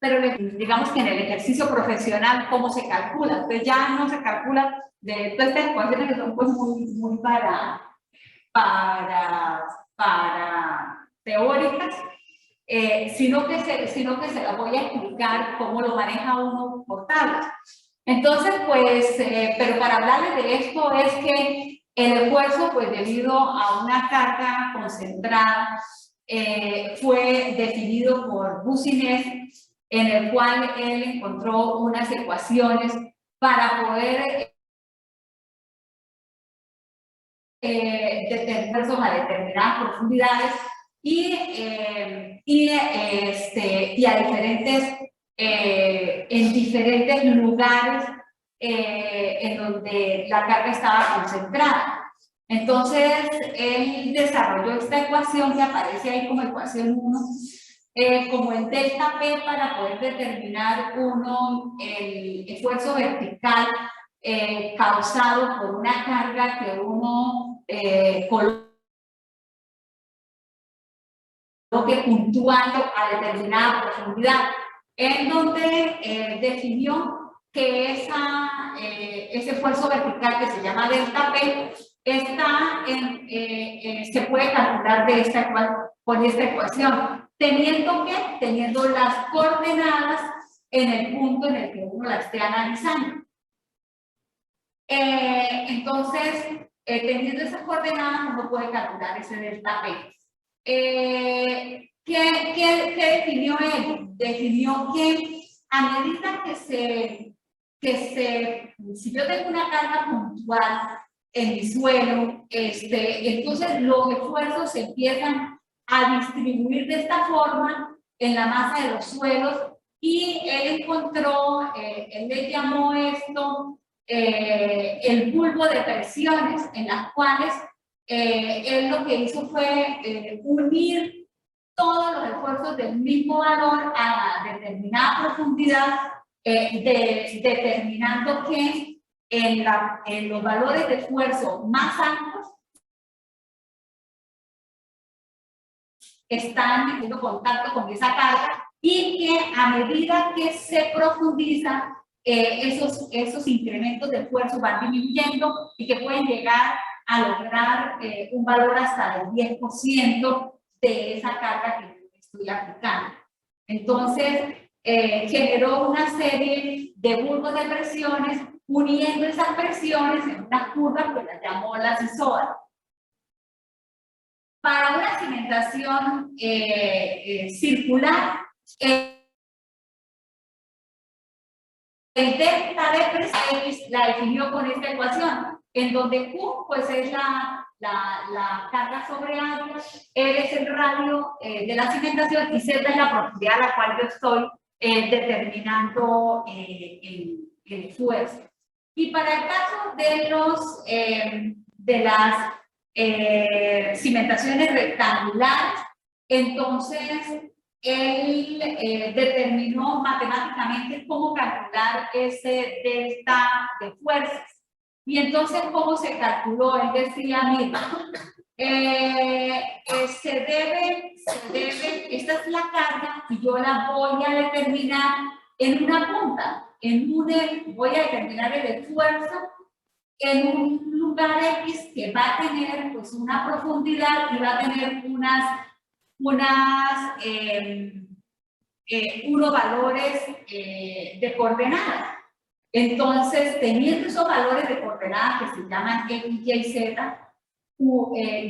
Pero digamos que en el ejercicio profesional, ¿cómo se calcula? Entonces ya no se calcula de todas estas ecuaciones que son pues muy para teóricas. Sino que se las voy a explicar cómo lo maneja uno por tablas. Entonces, pues, pero para hablarles de esto es que el esfuerzo, pues, debido a una carga concentrada, fue definido por Boussinesq, en el cual él encontró unas ecuaciones para poder determinar a determinadas profundidades y a diferentes, en diferentes lugares en donde la carga estaba concentrada. Entonces, él desarrolló esta ecuación que aparece ahí como ecuación 1, como el delta P para poder determinar el esfuerzo vertical causado por una carga que uno coloque puntuando a determinada profundidad, en donde definió que ese esfuerzo vertical que se llama delta P se puede calcular con esta ecuación, teniendo las coordenadas en el punto en el que uno la esté analizando. Entonces, teniendo esas coordenadas, uno puede calcular ese delta P. ¿Qué definió él? Definió que a medida si yo tengo una carga puntual en mi suelo, entonces los esfuerzos se empiezan a distribuir de esta forma en la masa de los suelos y él encontró, él le llamó esto el bulbo de presiones en las cuales él lo que hizo fue unir todos los esfuerzos del mismo valor a determinada profundidad, determinando que en los valores de esfuerzo más altos están teniendo contacto con esa carga y que a medida que se profundiza, esos incrementos de esfuerzo van disminuyendo y que pueden llegar a lograr un valor hasta del 10% de esa carga que yo estoy aplicando. Entonces, generó una serie de bulbos de presiones, uniendo esas presiones en una curva que la llamó la CISOA. Para una cimentación circular, el delta de presión la definió con esta ecuación, en donde Q pues, es la carga sobre área, R es el radio de la cimentación y Z es la profundidad a la cual yo estoy determinando el esfuerzo. Y para el caso de las cimentaciones rectangulares, entonces él determinó matemáticamente cómo calcular ese delta de fuerzas. Y entonces, ¿cómo se calculó? Él decía, mira, se debe, esta es la carga y yo la voy a determinar en una punta, voy a determinar el esfuerzo en un lugar X que va a tener pues una profundidad y va a tener unos valores de coordenadas. Entonces, teniendo esos valores de coordenadas que se llaman X, Y, Z,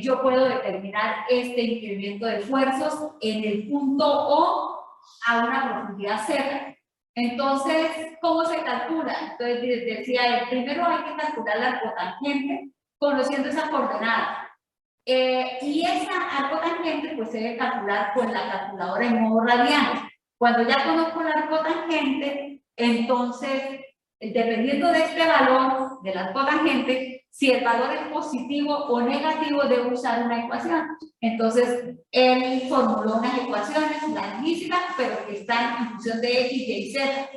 yo puedo determinar este incremento de esfuerzos en el punto O a una profundidad Z. Entonces, ¿cómo se calcula? Entonces, decía él, primero hay que calcular la arcotangente conociendo esas coordenadas. Y esa arcotangente pues se debe calcular con la calculadora en modo radiano. Cuando ya conozco la arcotangente, entonces, dependiendo de este valor de la arcotangente, si el valor es positivo o negativo, debo usar una ecuación. Entonces, él formuló unas ecuaciones larguísimas, pero que están en función de X, Y, Z.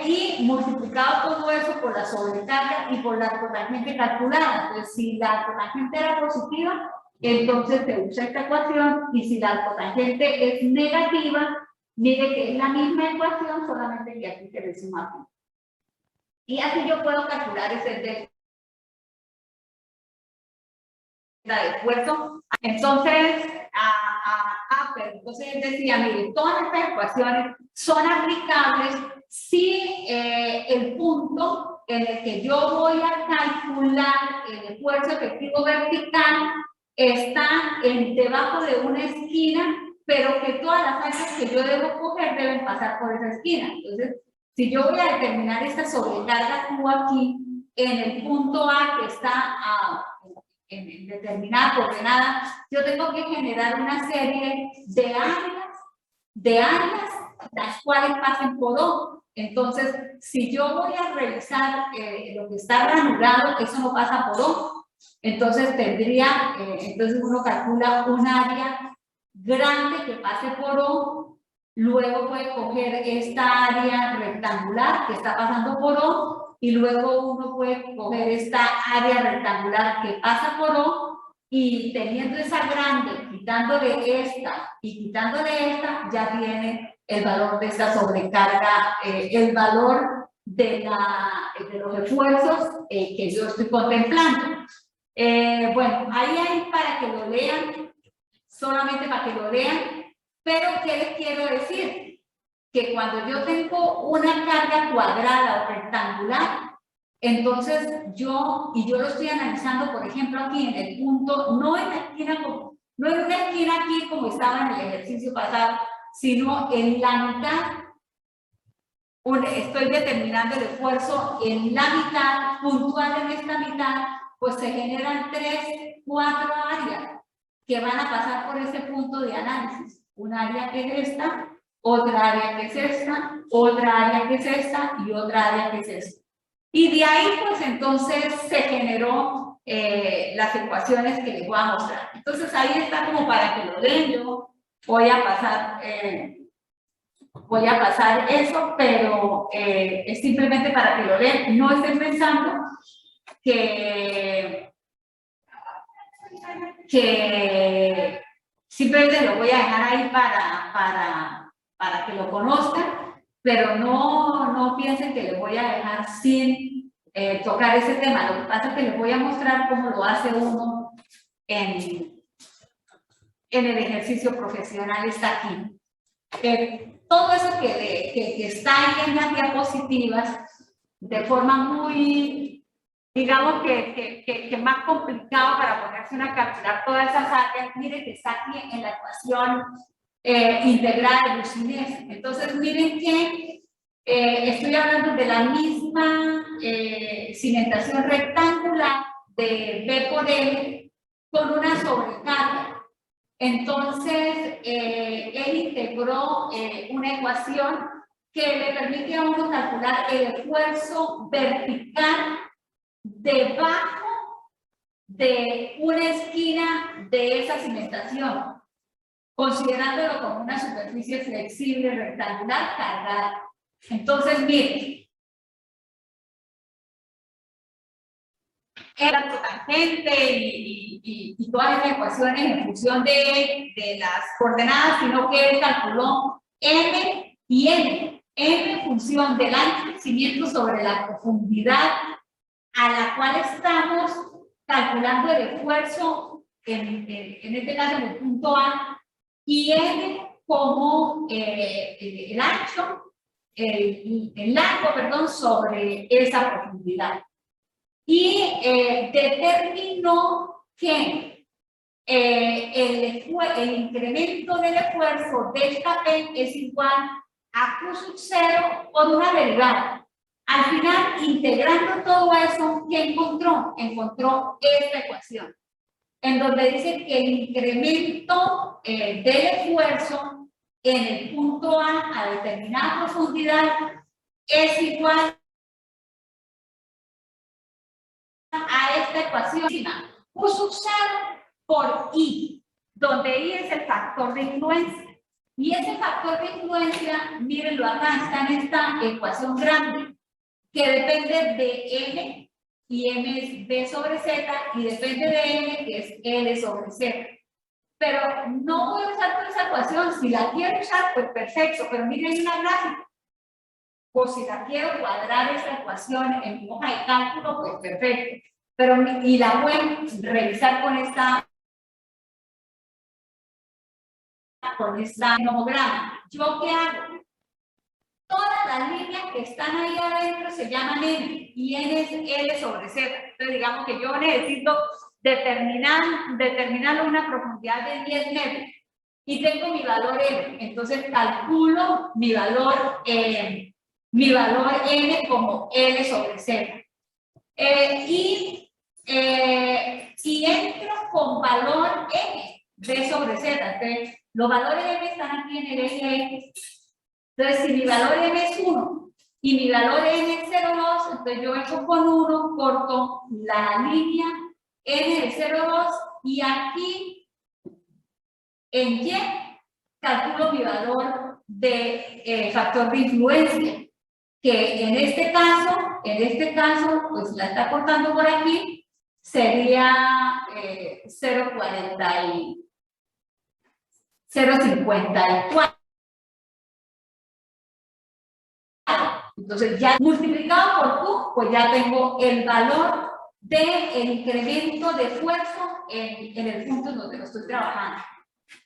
Y multiplicado todo eso por la sobrecarga y por la arcotangente calculada. Entonces, si la arcotangente era positiva, entonces se usa esta ecuación, y si la arcotangente es negativa, mire que es la misma ecuación, solamente que aquí se le suma. Y así yo puedo calcular ese delta de esfuerzo. Entonces, pero entonces él decía, mire, todas estas ecuaciones son aplicables si el punto en el que yo voy a calcular el esfuerzo efectivo vertical está debajo de una esquina, pero que todas las áreas que yo debo coger deben pasar por esa esquina. Entonces, si yo voy a determinar esta sobrecarga Q aquí, en el punto A que está en determinada coordenada, yo tengo que generar una serie de áreas las cuales pasen por O. Entonces, si yo voy a revisar lo que está granulado, eso no pasa por O. Entonces tendría, entonces uno calcula un área grande que pase por O, luego puede coger esta área rectangular que está pasando por O, y luego uno puede coger esta área rectangular que pasa por O, y teniendo esa grande, quitándole esta y quitándole esta, ya tiene el valor de esta sobrecarga, el valor de los esfuerzos que yo estoy contemplando. Bueno, ahí hay para que lo lean, solamente para que lo lean, pero ¿qué les quiero decir? Que cuando yo tengo una carga cuadrada o rectangular, entonces yo lo estoy analizando, por ejemplo, aquí en el punto, no en la esquina, no en una esquina aquí como estaba en el ejercicio pasado, sino en la mitad. Estoy determinando el esfuerzo en la mitad, puntual en esta mitad, pues se generan 3, 4 áreas que van a pasar por ese punto de análisis. Un área que es esta, otra área que es esta, otra área que es esta y otra área que es esta. Y de ahí, pues entonces se generó las ecuaciones que les voy a mostrar. Entonces ahí está como para que lo den. Yo voy a pasar eso, pero es simplemente para que lo lean. No estén pensando que simplemente lo voy a dejar ahí para que lo conozcan, pero no piensen que les voy a dejar sin tocar ese tema. Lo que pasa es que les voy a mostrar cómo lo hace uno en el ejercicio profesional. Está aquí. Todo eso que está ahí en las diapositivas, de forma muy, digamos que más complicado para ponerse a calcular todas esas áreas, miren que está aquí en la ecuación integrada de Bucinés. Entonces, miren que estoy hablando de la misma cimentación rectangular de B por L con una sobrecarga. Entonces, él integró una ecuación que le permite a uno calcular el esfuerzo vertical debajo de una esquina de esa cimentación, considerándolo como una superficie flexible rectangular cargada. Entonces, miren, era tangente y todas las ecuaciones en función de las coordenadas, sino que él calculó M y N. M en función del ancho del cimiento sobre la profundidad a la cual estamos calculando el esfuerzo, en este caso en el punto A, y N como el ancho, el largo, perdón, sobre esa profundidad. Y determinó que el incremento del esfuerzo delta P es igual a Q sub 0 por una derivada. Al final, integrando todo eso, ¿qué encontró? Encontró esta ecuación, en donde dice que el incremento del esfuerzo en el punto A determinada profundidad es igual a esta ecuación, Q sub 0 por I, donde I es el factor de influencia. Y ese factor de influencia, mírenlo acá, está en esta ecuación grande, que depende de M, y M es B sobre Z, y depende de N, que es L sobre Z. Pero no voy a usar toda esa ecuación. Si la quiero usar, pues perfecto, pero miren una gráfica. Pues si la quiero cuadrar esa ecuación en mi hoja de cálculo, pues perfecto. Pero, y la voy a revisar con esta nomograma. ¿Yo qué hago? Todas las líneas que están ahí adentro se llaman N, y N es L sobre Z. Entonces, digamos que yo necesito determinar una profundidad de 10 metros, y tengo mi valor N. Entonces, calculo mi valor N como L sobre Z. Y entro con valor N, B sobre Z. Entonces, los valores M están aquí en el X. Entonces, si mi valor M es 1 y mi valor N es 0,2, entonces yo vengo con 1, corto la línea N de 0,2 y aquí en Y calculo mi valor de factor de influencia, que en este caso, pues la está cortando por aquí, sería 0,54. Entonces, ya multiplicado por Q, pues ya tengo el valor del incremento de esfuerzo en el punto en donde lo estoy trabajando.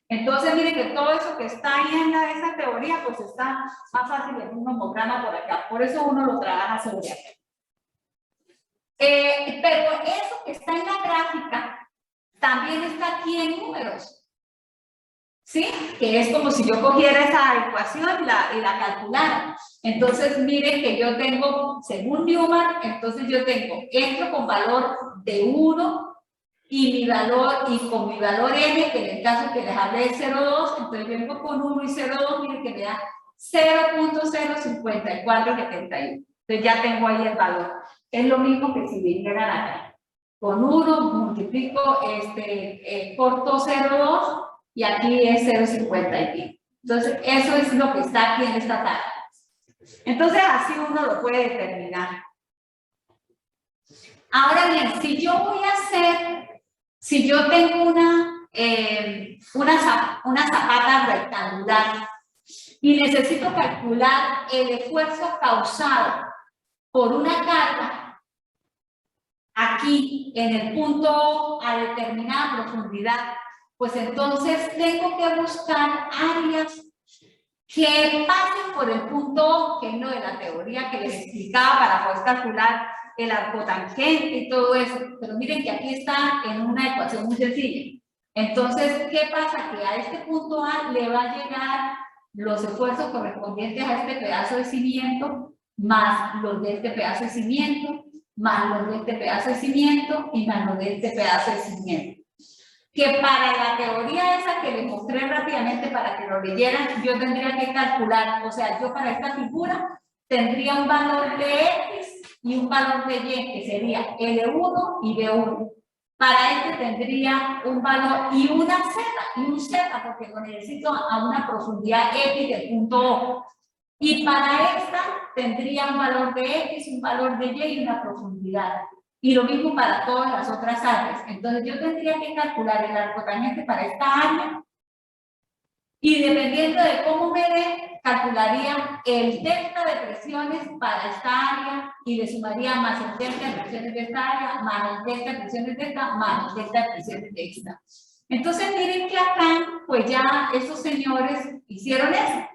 Entonces, miren que todo eso que está ahí en esa teoría, pues está más fácil en un nomograma por acá. Por eso uno lo trabaja sobre acá. Pero eso que está en la gráfica también está aquí en números. ¿Sí? Que es como si yo cogiera esa ecuación y la calculara. Entonces, miren que yo tengo, según Newman, entonces yo entro con valor de 1 y con mi valor N, que en el caso que les hablé de 0,2, entonces yo vengo con 1 y 0,2, miren que me da 0.05471. Entonces ya tengo ahí el valor. Es lo mismo que si vinieran acá. Con 1 multiplico, corto 0,2 y aquí es 0,50 y pico. Entonces, eso es lo que está aquí en esta tabla. Entonces, así uno lo puede determinar. Ahora bien, si yo voy a hacer, si yo tengo una zapata rectangular y necesito calcular el esfuerzo causado por una carga aquí en el punto a determinada profundidad, pues entonces tengo que buscar áreas que pasen por el punto O, que es lo de la teoría que les explicaba para poder calcular el arco tangente y todo eso. Pero miren que aquí está en una ecuación muy sencilla. Entonces, ¿qué pasa? Que a este punto A le va a llegar los esfuerzos correspondientes a este pedazo de cimiento, más los de este pedazo de cimiento, más los de este pedazo de cimiento y más los de este pedazo de cimiento. Que para la teoría esa que les mostré rápidamente para que lo leyeran, yo tendría que calcular, o sea, yo para esta figura tendría un valor de X y un valor de Y, que sería L1 y B1. Para este tendría un valor y una Z y un Z, porque lo necesito a una profundidad X del punto O. Y para esta tendría un valor de X, un valor de Y y una profundidad. Y lo mismo para todas las otras áreas. Entonces yo tendría que calcular el arco tangente para esta área y dependiendo de cómo me dé, calcularía el delta de presiones para esta área y le sumaría más el delta de presiones de esta área, más el delta de presiones de esta, más el delta de presiones de esta. Entonces miren que acá, pues ya esos señores hicieron eso.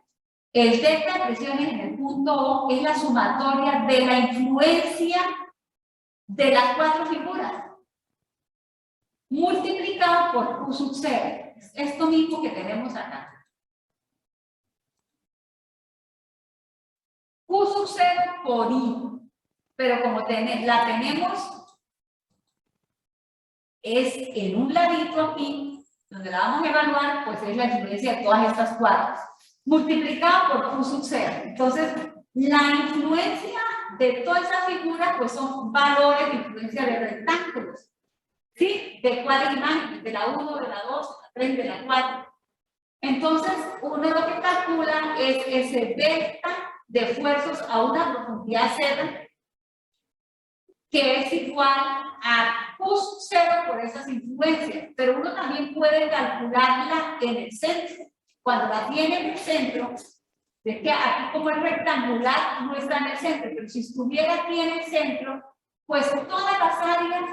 El delta de presiones en el punto O es la sumatoria de la influencia de las 4 figuras multiplicado por Q sub 0. Es esto mismo que tenemos acá. Q sub 0 por I. Pero como la tenemos es en un ladito aquí, donde la vamos a evaluar, pues es la influencia de todas estas 4. Multiplicado por Q sub 0. Entonces, la influencia de todas esas figuras, pues son valores de influencia de rectángulos. ¿Sí? De cuadras imágenes, de la 1, de la 2, de la 3, de la 4. Entonces, uno lo que calcula es ese delta de esfuerzos a una profundidad 0, que es igual a Q sub 0 por esas influencias. Pero uno también puede calcularla en el centro. Cuando la tiene en el centro, es que aquí como es rectangular no está en el centro, pero si estuviera aquí en el centro, pues todas las áreas,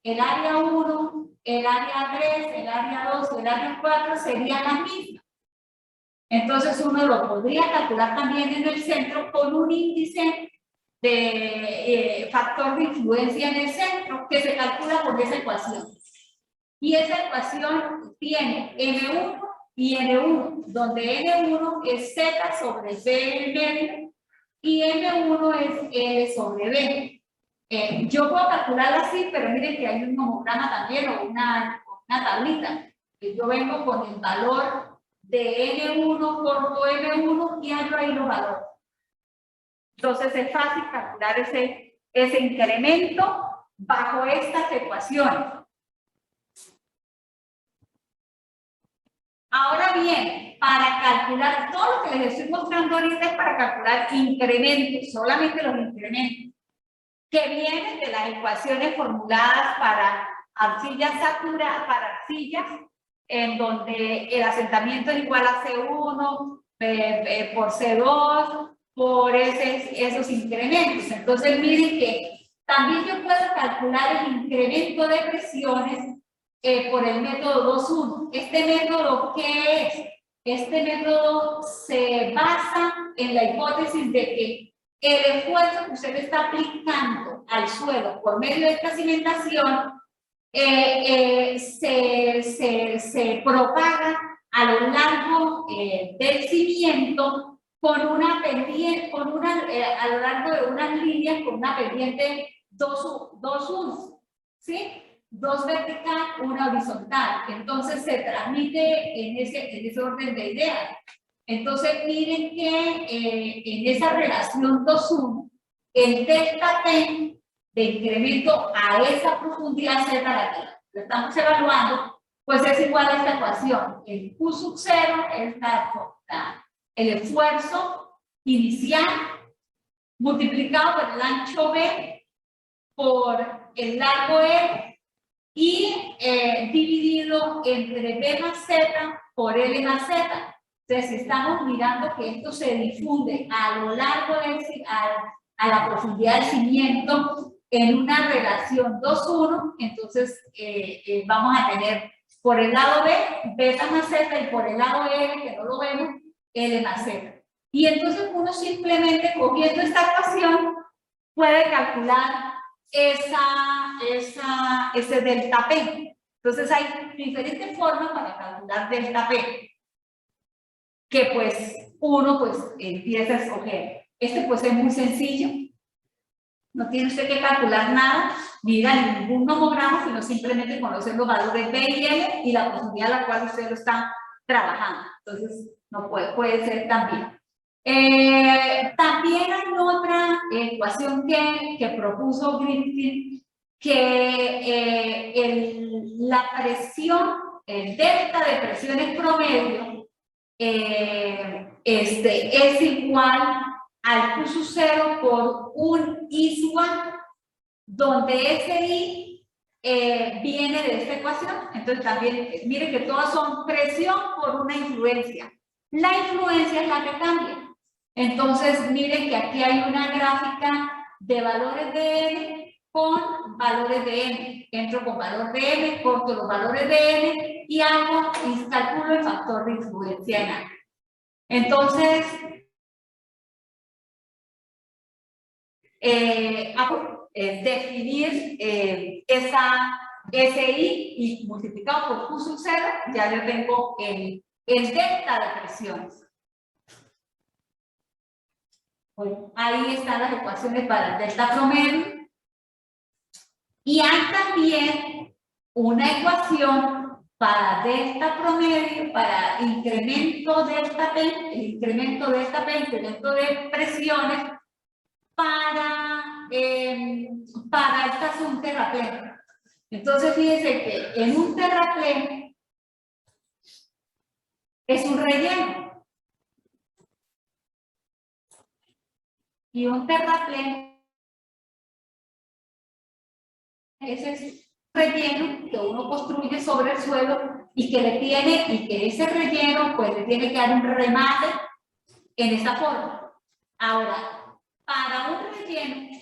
el área 1, el área 3, el área 2, el área 4 serían las mismas. Entonces uno lo podría calcular también en el centro con un índice de factor de influencia en el centro que se calcula con esa ecuación. Y esa ecuación tiene M1 y N1, donde N1 es Z sobre B medio y M1 es L sobre B. Yo puedo calcularla así, pero miren que hay un homograma también o una tablita. Que yo vengo con el valor de N1 por M1 y hallo ahí los valores. Entonces es fácil calcular ese incremento bajo estas ecuaciones. Ahora bien, para calcular todo lo que les estoy mostrando ahorita es para calcular incrementos, solamente los incrementos, que vienen de las ecuaciones formuladas para arcillas saturadas, para arcillas, en donde el asentamiento es igual a C1 por C2 por esos incrementos. Entonces miren que también yo puedo calcular el incremento de presiones por el método 2.1. ¿Este método qué es? Este método se basa en la hipótesis de que el esfuerzo que usted está aplicando al suelo por medio de esta cimentación se propaga a lo largo del cimiento con una pendiente, a lo largo de unas líneas con una pendiente 2.1, ¿sí? 2 vertical, 1 horizontal. Entonces se transmite en ese orden de ideas. Entonces miren que en esa relación 2.1 el delta P de incremento a esa profundidad Z la que lo estamos evaluando, pues es igual a esta ecuación. El Q sub 0 es el esfuerzo inicial multiplicado por el ancho B por el largo E y dividido entre B más Z por L más Z. Entonces, si estamos mirando que esto se difunde a lo largo a la profundidad del cimiento en una relación 2:1, entonces vamos a tener por el lado B, beta más Z, y por el lado L, que no lo vemos, L más Z. Y entonces uno simplemente cogiendo esta ecuación puede calcular ese delta P. Entonces hay diferentes formas para calcular delta P, que pues uno pues empieza a escoger. Este pues es muy sencillo, no tiene usted que calcular nada, ni ir a ningún nomogramo, sino simplemente conocer los valores B y L y la profundidad a la cual usted lo está trabajando. Entonces no puede ser también. También hay otra ecuación que propuso Griffith, que la presión, el delta de presiones promedio, es igual al Q sub 0 por un I sub A, donde ese I viene de esta ecuación. Entonces también, miren que todas son presión por una influencia. La influencia es la que cambia. Entonces, miren que aquí hay una gráfica de valores de N con valores de N. Entro con valor de N, corto los valores de N y hago y calculo el factor de influencia en A. Entonces, definir ese I y multiplicado por Q sub 0, ya yo tengo el delta de presiones. Bueno, ahí están las ecuaciones para el delta promedio. Y hay también una ecuación para delta promedio, para incremento delta P, el incremento delta P, incremento de presiones, para un terraplén. Entonces, fíjense que en un terraplén es un relleno. Y un terraplén es un relleno que uno construye sobre el suelo y que ese relleno pues le tiene que dar un remate en esta forma. Ahora, para un relleno,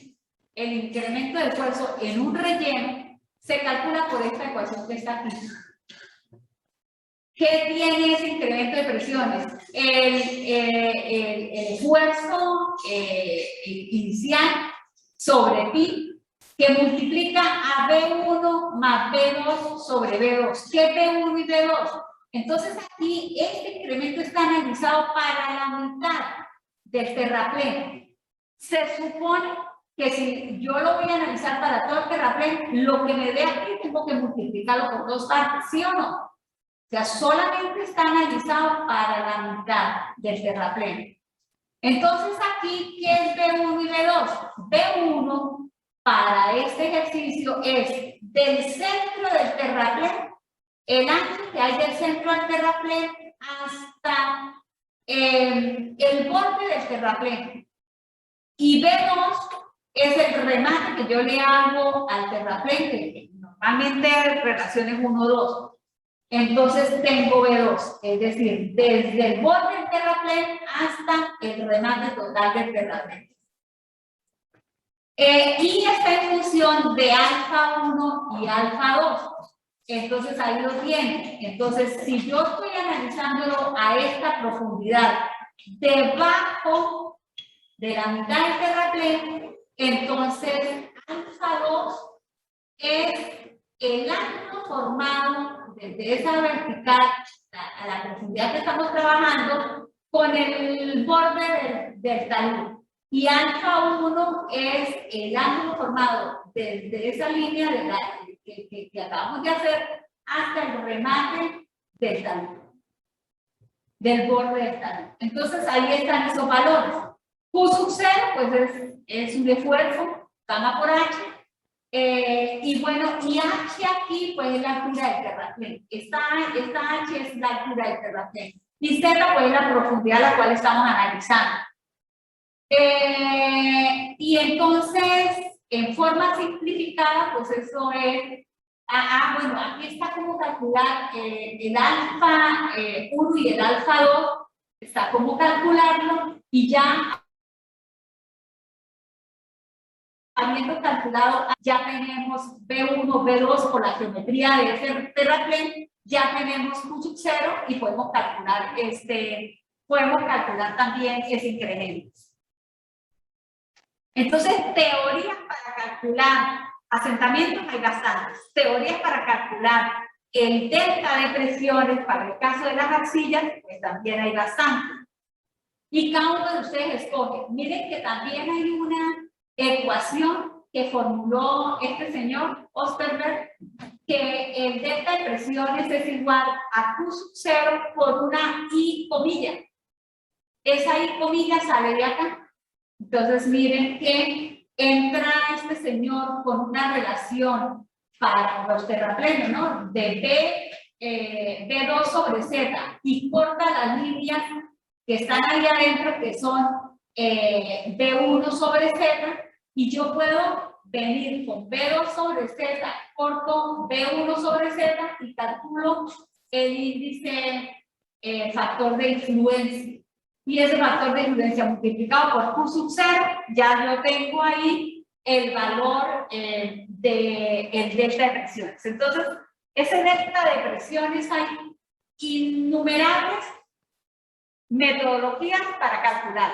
el incremento de esfuerzo en un relleno se calcula por esta ecuación que está aquí. ¿Qué tiene ese incremento de presiones? El esfuerzo inicial sobre pi, que multiplica a B1 más B2 sobre B2. ¿Qué es B1 y B2? Entonces aquí este incremento está analizado para la mitad del terraplén. Se supone que si yo lo voy a analizar para todo el terraplén, lo que me dé aquí tengo que multiplicarlo por 2 partes, ¿sí o no? O sea, solamente está analizado para la mitad del terraplén. Entonces aquí, ¿qué es B1 y B2? B1 para este ejercicio es del centro del terraplén, el ancho que hay del centro del terraplén hasta el borde del terraplén. Y B2 es el remate que yo le hago al terraplén, que normalmente relaciones 1-2. Entonces tengo B2, es decir, desde el borde del terraplén hasta el remate total del terraplén. Y está en función de alfa 1 y alfa 2. Entonces ahí lo tienen. Entonces, si yo estoy analizándolo a esta profundidad, debajo de la mitad del terraplén, entonces alfa 2 es el ángulo formado desde esa vertical a la profundidad que estamos trabajando con el borde del talud. Y alfa 1 es el ángulo formado desde esa línea que acabamos de hacer hasta el remate del talud, del borde del talud. Entonces ahí están esos valores. Q sub 0, pues es un esfuerzo, gamma por H. Y bueno, y H aquí, pues es la altura del terraplén. Esta H es la altura del terraplén. Y Z, pues es la profundidad a la cual estamos analizando. Y entonces, en forma simplificada, pues eso es. Bueno, aquí está como calcular el alfa 1 y el alfa 2, está como calcularlo, y ya habiendo calculado, ya tenemos B1, B2 por la geometría de ese terraplén, ya tenemos Q sub 0 y podemos calcular también ese incremento. Entonces, teorías para calcular asentamientos hay bastantes. Teorías para calcular el delta de presiones para el caso de las arcillas, pues también hay bastantes. Y cada uno de ustedes escoge. Miren que también hay una ecuación que formuló este señor Osterberg, que el delta de presiones es igual a Q sub 0 por una I comilla. Esa I comilla sale de acá. Entonces, miren que entra este señor con una relación para los terraplenos, ¿no? De B2 sobre Z, y corta las líneas que están ahí adentro, que son B1 sobre Z, y yo puedo venir con B2 sobre Z, corto B1 sobre Z y calculo el índice factor de influencia. Y ese factor de influencia multiplicado por Q sub 0, ya yo tengo ahí el valor del delta de presiones. Entonces, ese delta de presiones hay innumerables metodologías para calcular.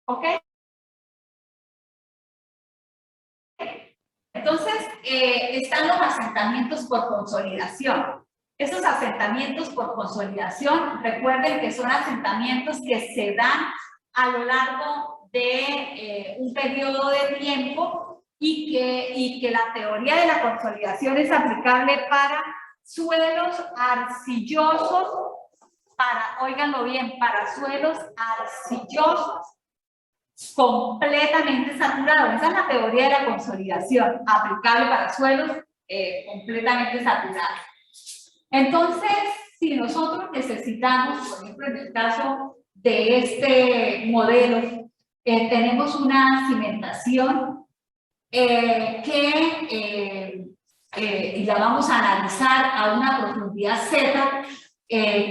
¿Ok? Entonces, están los asentamientos por consolidación. Esos asentamientos por consolidación, recuerden que son asentamientos que se dan a lo largo de un periodo de tiempo y que la teoría de la consolidación es aplicable para suelos arcillosos, óiganlo bien, para suelos arcillosos completamente saturados. Esa es la teoría de la consolidación, aplicable para suelos completamente saturados. Entonces, si nosotros necesitamos, por ejemplo, en el caso de este modelo, tenemos una cimentación y la vamos a analizar a una profundidad Z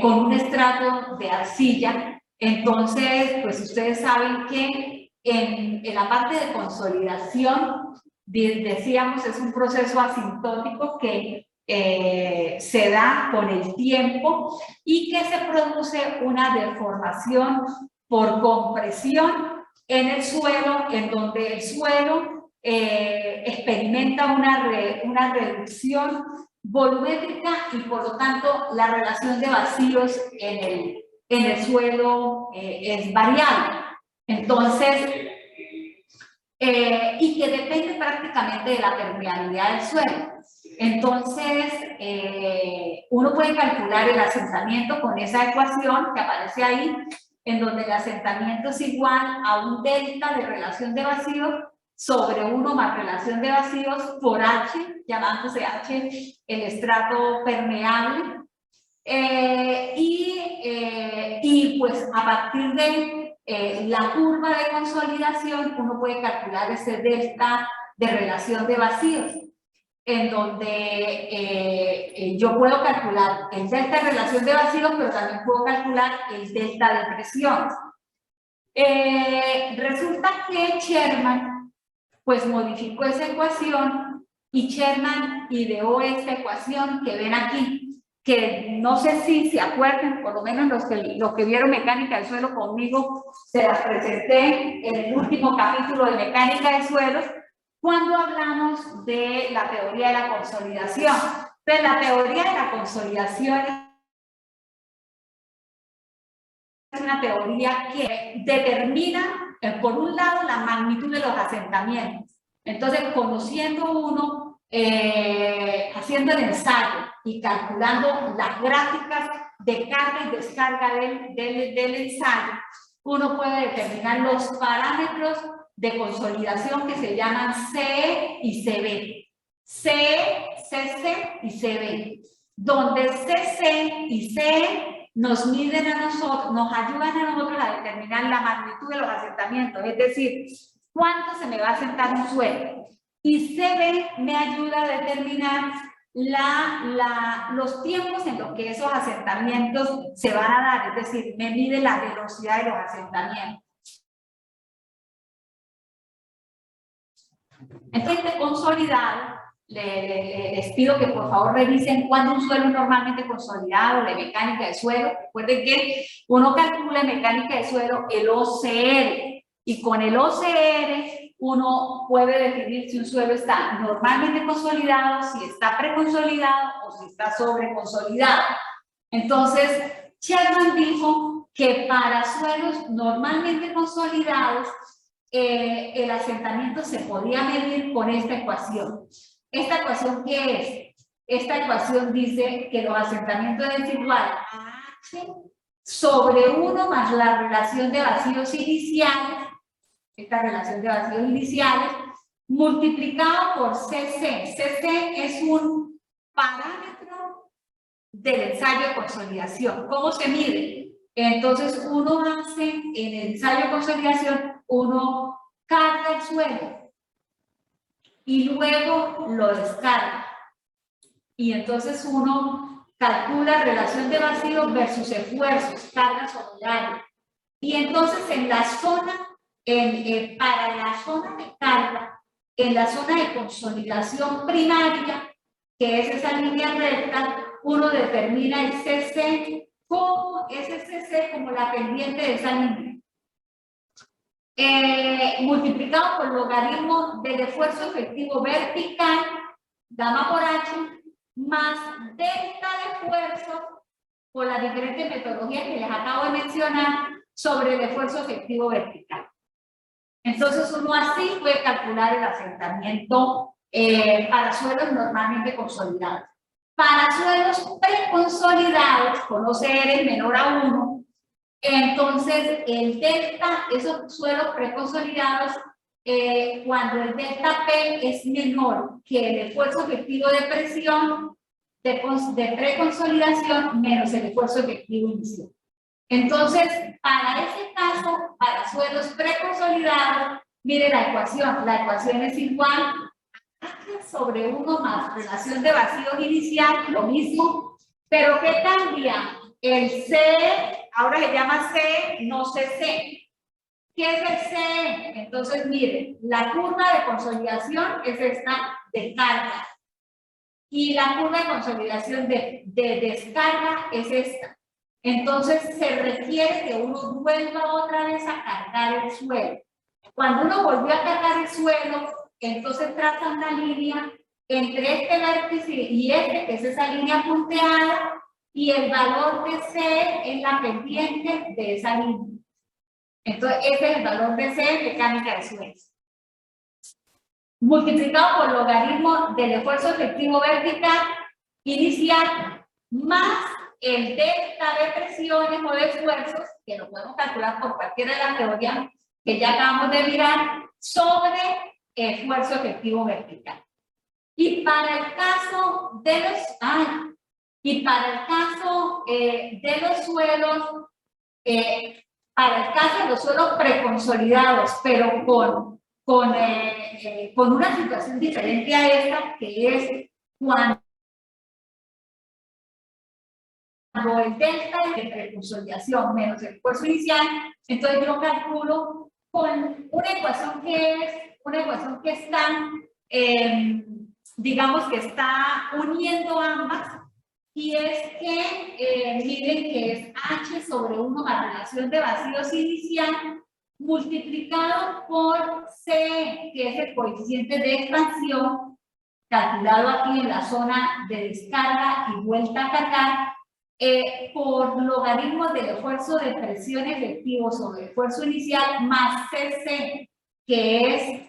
con un estrato de arcilla. Entonces, pues ustedes saben que en la parte de consolidación, decíamos, es un proceso asintótico que se da con el tiempo y que se produce una deformación por compresión en el suelo, en donde el suelo experimenta una reducción volumétrica y por lo tanto la relación de vacíos en el suelo es variable. Entonces, y que depende prácticamente de la permeabilidad del suelo. Entonces, uno puede calcular el asentamiento con esa ecuación que aparece ahí, en donde el asentamiento es igual a un delta de relación de vacíos sobre 1 más relación de vacíos por H, llamándose H el estrato permeable. Y pues a partir de la curva de consolidación, uno puede calcular ese delta de relación de vacíos, en donde yo puedo calcular el delta de relación de vacíos, pero también puedo calcular el delta de presión. Resulta que Sherman pues modificó esa ecuación y Sherman ideó esta ecuación que ven aquí, que no sé si se acuerdan, por lo menos los que vieron mecánica del suelo conmigo, se las presenté en el último capítulo de mecánica de suelos, cuando hablamos de la teoría de la consolidación. Entonces, la teoría de la consolidación es una teoría que determina, por un lado, la magnitud de los asentamientos. Entonces, conociendo uno, haciendo el ensayo y calculando las gráficas de carga y descarga del ensayo, uno puede determinar los parámetros de consolidación que se llaman CE y CB. CE, CC y CB. Donde CC y CE nos miden a nosotros, nos ayudan a nosotros a determinar la magnitud de los asentamientos, es decir, cuánto se me va a asentar un suelo. Y CB me ayuda a determinar los tiempos en los que esos asentamientos se van a dar, es decir, me mide la velocidad de los asentamientos. Entonces, consolidado, les pido que por favor revisen cuándo un suelo es normalmente consolidado, la mecánica de suelo. Recuerden que uno calcula en mecánica de suelo el OCR, y con el OCR uno puede definir si un suelo está normalmente consolidado, si está preconsolidado o si está sobreconsolidado. Entonces, Sherman dijo que para suelos normalmente consolidados, el asentamiento se podía medir con esta ecuación. ¿Esta ecuación qué es? Esta ecuación dice que los asentamientos es igual a H sobre 1 más la relación de vacíos iniciales, esta relación de vacíos iniciales, multiplicado por CC. CC es un parámetro del ensayo de consolidación. ¿Cómo se mide? Entonces uno hace en el ensayo de consolidación, uno carga el suelo y luego lo descarga. Y entonces uno calcula relación de vacío versus esfuerzos, carga sobre área. Y entonces en la zona, para la zona de carga, en la zona de consolidación primaria, que es esa línea recta, uno determina el CC como SCC como la pendiente de esa línea. Multiplicado por logaritmo del esfuerzo efectivo vertical, gamma por H, más delta de esfuerzo por las diferentes metodologías que les acabo de mencionar sobre el esfuerzo efectivo vertical. Entonces uno así puede calcular el asentamiento para suelos normalmente consolidados. Para suelos preconsolidados, con OCR menor a 1, entonces el delta, esos suelos preconsolidados, cuando el delta P es menor que el esfuerzo efectivo de presión de preconsolidación menos el esfuerzo efectivo inicial. Entonces, para ese caso, para suelos preconsolidados, mire la ecuación es igual a H sobre 1 más relación de vacíos inicial, lo mismo, pero ¿qué cambia? El C, ahora se llama C, no CC. ¿Qué es el C? Entonces, mire, la curva de consolidación es esta de carga. Y la curva de consolidación de descarga es esta. Entonces, se requiere que uno vuelva otra vez a cargar el suelo. Cuando uno volvió a cargar el suelo, entonces traza una línea entre este vértice y este, que es esa línea punteada, y el valor de C es la pendiente de esa línea. Entonces, ese es el valor de C en mecánica de suelos. Multiplicado por logaritmo del esfuerzo efectivo vertical inicial más el delta de presiones o de esfuerzos, que lo podemos calcular por cualquiera de las teorías que ya acabamos de mirar, sobre esfuerzo efectivo vertical. Y para el caso de los suelos, para el caso de los suelos preconsolidados, pero con una situación diferente a esta, que es cuando el delta de preconsolidación menos el esfuerzo inicial, entonces yo calculo con una ecuación que está, digamos que está uniendo ambas, y es que, miren que es H sobre 1 más relación de vacíos inicial multiplicado por C, que es el coeficiente de expansión, calculado aquí en la zona de descarga y vuelta a cargar, por logaritmo del esfuerzo de presión efectivo sobre esfuerzo inicial más CC, que es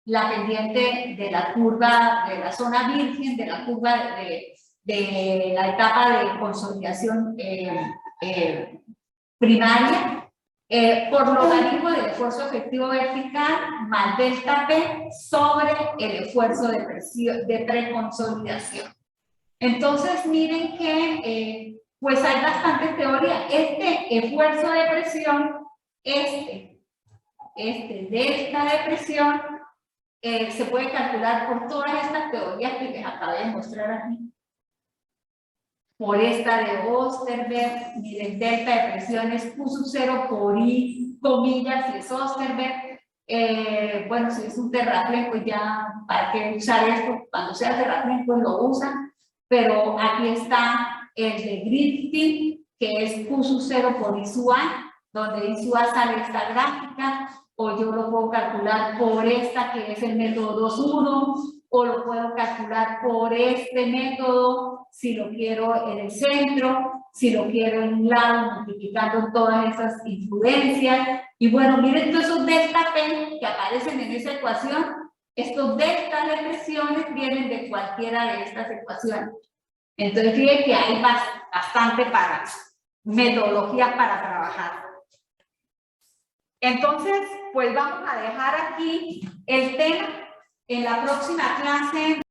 la pendiente de la curva, de la zona virgen, de la curva de la etapa de consolidación primaria. por logaritmo del esfuerzo efectivo vertical más delta P sobre el esfuerzo de presión, de preconsolidación. Entonces, miren que pues hay bastante teoría. Este esfuerzo de presión, este delta de presión, se puede calcular por todas estas teorías que les acabé de mostrar aquí. Por esta de Osterberg, miren, delta de presión es Q sub 0 por I, comillas, y es Osterberg. Bueno, si es un terraplén, pues ya, ¿para qué usar esto? Cuando sea terraplén, pues lo usan. Pero aquí está el de Griffith, que es Q sub 0 por I sub A, donde I sub A sale esta gráfica, o yo lo puedo calcular por esta, que es el método 2.1, o lo puedo calcular por este método, si lo quiero en el centro, si lo quiero en un lado, multiplicando todas esas influencias. Y bueno, miren todos esos delta P que aparecen en esa ecuación. Estos deltas de presiones vienen de cualquiera de estas ecuaciones. Entonces, fíjense que hay bastante para metodología para trabajar. Entonces, pues vamos a dejar aquí el tema. En la próxima clase